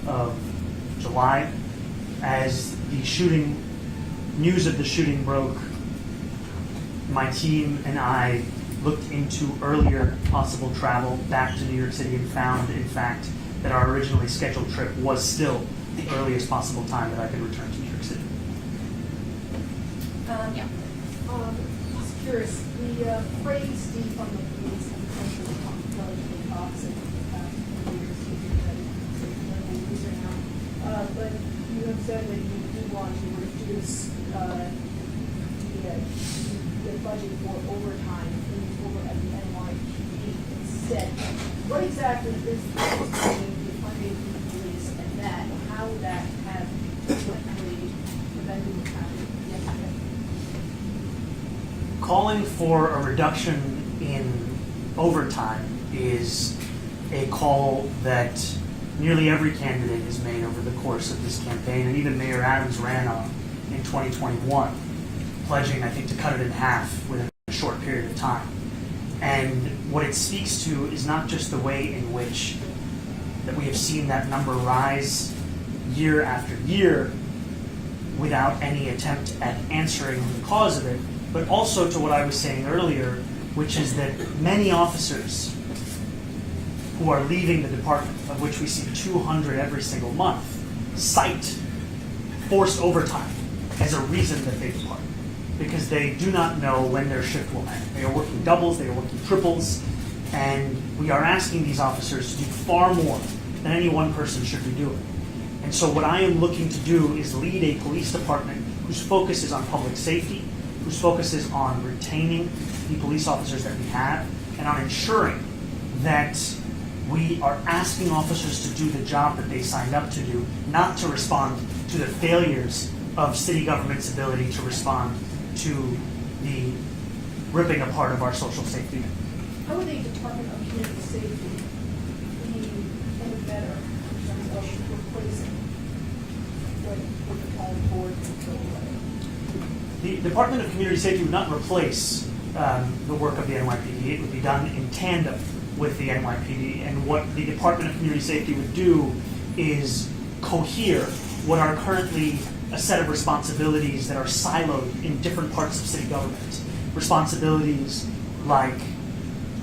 of July. As the news of the shooting broke, my team and I looked into earlier possible travel back to New York City and found, in fact, that our originally scheduled trip was still the earliest possible time that I could return to New York City.
Yeah.
I was curious, the phrase defund the police and potentially relatively toxic years but you have said that you do want to reduce the budget for overtime over at the NYPD instead. What exactly is the funding for the police and that? How would that have directly prevented what's happening yesterday?
Calling for a reduction in overtime is a call that nearly every candidate has made over the course of this campaign, and even Mayor Adams ran on in 2021, pledging, I think, to cut it in half within a short period of time. And what it speaks to is not just the way in which that we have seen that number rise year after year without any attempt at answering the cause of it, but also to what I was saying earlier, which is that many officers who are leaving the department, of which we see 200 every single month, cite forced overtime as a reason that they depart, because they do not know when their shift will end. They are working doubles, they are working triples, and we are asking these officers to do far more than any one person should be doing. And so what I am looking to do is lead a police department whose focus is on public safety, whose focus is on retaining the police officers that we have, and on ensuring that we are asking officers to do the job that they signed up to do, not to respond to the failures of city government's ability to respond to the ripping apart of our social safety net.
How would the Department of Community Safety be any better in terms of replacing what the calling forward to
The Department of Community Safety would not replace the work of the NYPD. It would be done in tandem with the NYPD. And what the Department of Community Safety would do is cohere what are currently a set of responsibilities that are siloed in different parts of city government. Responsibilities like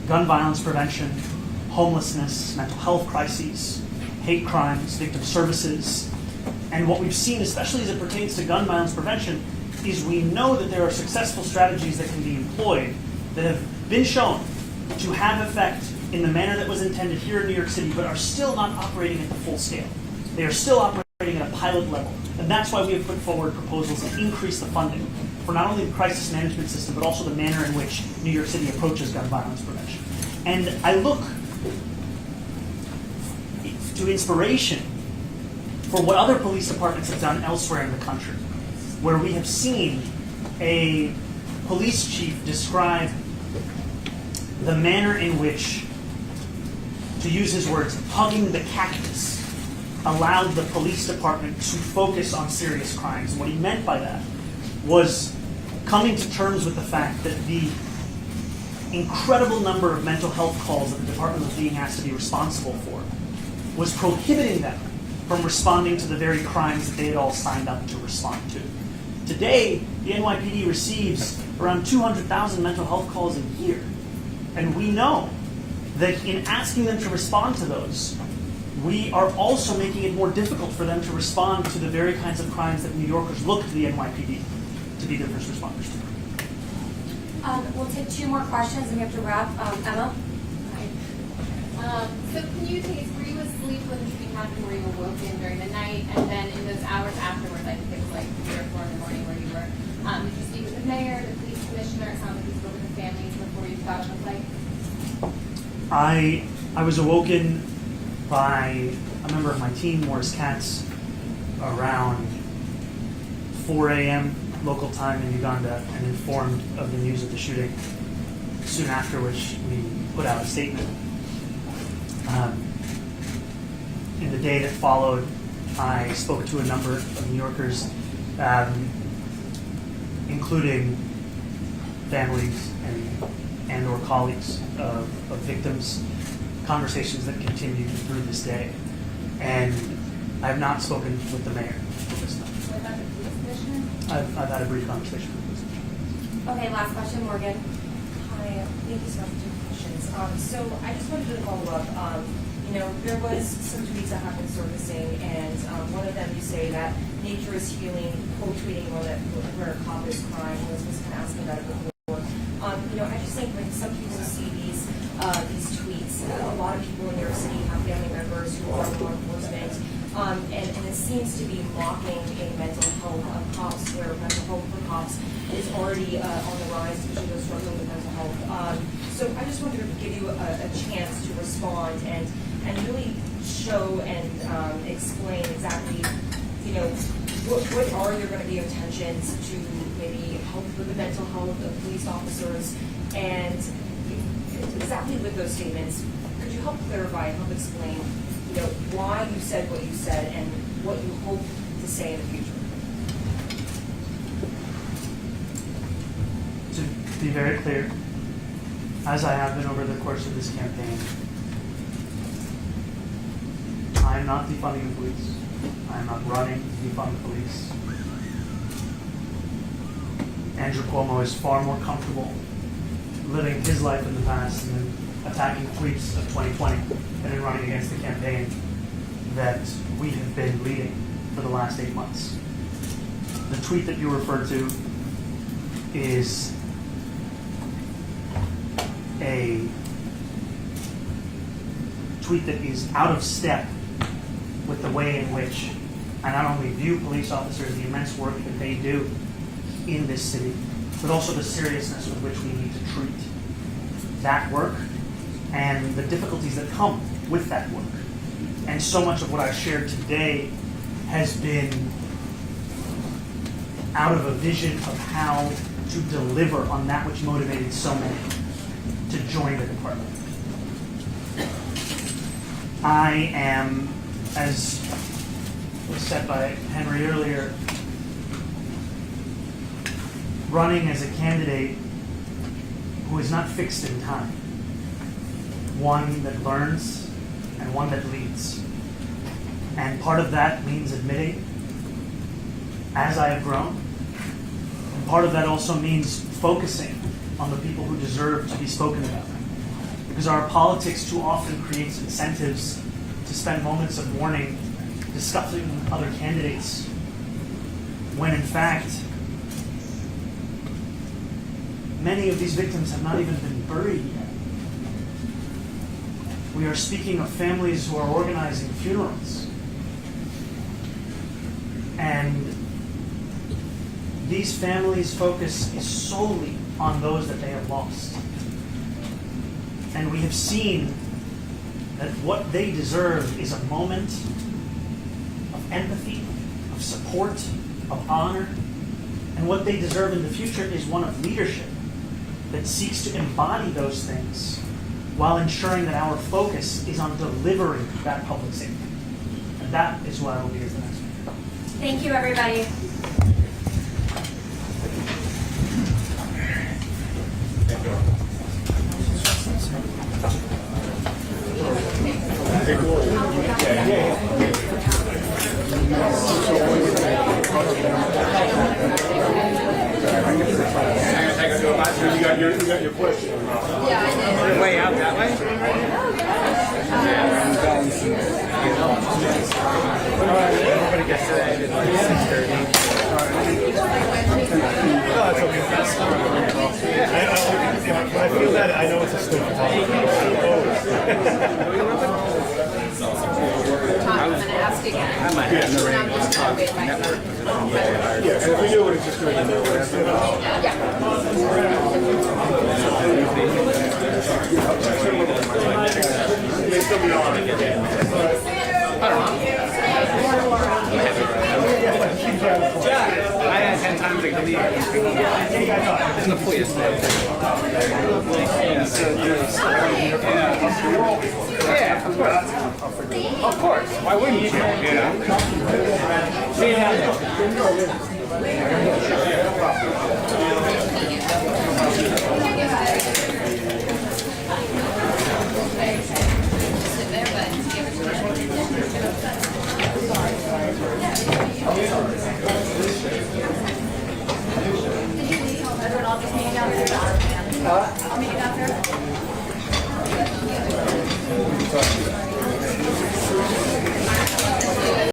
gun violence prevention, homelessness, mental health crises, hate crimes, victim services. And what we've seen, especially as it pertains to gun violence prevention, is we know that there are successful strategies that can be employed that have been shown to have effect in the manner that was intended here in New York City, but are still not operating at the full scale. They are still operating at a pilot level. And that's why we have put forward proposals to increase the funding for not only the crisis management system, but also the manner in which New York City approaches gun violence prevention. And I look to inspiration for what other police departments have done elsewhere in the country, where we have seen a police chief describe the manner in which, to use his words, hugging the cactus allowed the police department to focus on serious crimes. And what he meant by that was coming to terms with the fact that the incredible number of mental health calls that the department was being asked to be responsible for was prohibiting them from responding to the very crimes that they had all signed up to respond to. Today, the NYPD receives around 200,000 mental health calls a year. And we know that in asking them to respond to those, we are also making it more difficult for them to respond to the very kinds of crimes that New Yorkers look to the NYPD to be their first responders to.
We'll take two more questions and we have to wrap. Emma?
So can you take us, were you asleep when the shooting happened, were you awoken during the night, and then in those hours afterwards, I think it was like 3 or 4 in the morning where you were, did you speak with the mayor, the police commissioner, it sounds like you spoke with the families before you got on the flight?
I was awoken by a a member of my team wore his cats around 4 a.m. local time in Uganda and informed of the news of the shooting, soon after which we put out a statement. In the day that followed, I spoke to a number of New Yorkers, including families and or colleagues of victims, conversations that continue through this day. And I have not spoken with the mayor at this time.
What about the police commissioner?
I've had a brief conversation with the police commissioner.
Okay, last question, Morgan. Hi, thank you so much for taking questions. So I just wanted to follow up. There was some tweets that have been surfacing, and one of them you say that nature is healing, quote tweeting where a cop is crying. Was kind of asking about it before. I just think when some people see these tweets, a lot of people in New York City have family members who are law enforcement, and it seems to be mocking a mental health of cops, where mental health for cops is already on the rise, especially those struggling with mental health. So I just wanted to give you a chance to respond and really show and explain exactly, what are there going to be intentions to maybe help with the mental health of police officers, and exactly with those statements, could you help clarify, help explain, why you said what you said and what you hope to say in the future?
To be very clear, as I have been over the course of this campaign, I am not defunding the police. I am not running to defund the police. Andrew Cuomo is far more comfortable living his life in the past and then attacking tweets of 2020 and then running against the campaign that we have been leading for the last 8 months. The tweet that you referred to is a tweet that is out of step with the way in which I not only view police officers, the immense work that they do in this city, but also the seriousness with which we need to treat that work and the difficulties that come with that work. And so much of what I've shared today has been out of a vision of how to deliver on that which motivated so many to join the department. I am, as was said by Henry earlier, running as a candidate who is not fixed in time. One that learns and one that leads. And part of that means admitting, as I have grown, and part of that also means focusing on the people who deserve to be spoken about. Because our politics too often creates incentives to spend moments of mourning discussing other candidates, when in fact, many of these victims have not even been buried yet. We are speaking of families who are organizing funerals. And these families' focus is solely on those that they have lost. And we have seen that what they deserve is a moment of empathy, of support, of honor. And what they deserve in the future is one of leadership that seeks to embody those things while ensuring that our focus is on delivering that public safety. And that is why I will be here the next week.
Thank you, everybody.
You got your question.
Yeah, I did.
Way out that way?
Everybody gets to that at like 6:30.
No, it's okay. When I feel that, I know it's a stupid topic.
I'm going to ask again. I might have to I'm just going to wait myself.
Yeah, and if we do it, it's just going to
Yeah.
May still be on.
I had 10 times I could leave. There's no point. Yeah, of course. Of course. Why wouldn't you? See you down there.
Everyone, I'll just meet you down there. I'll meet you down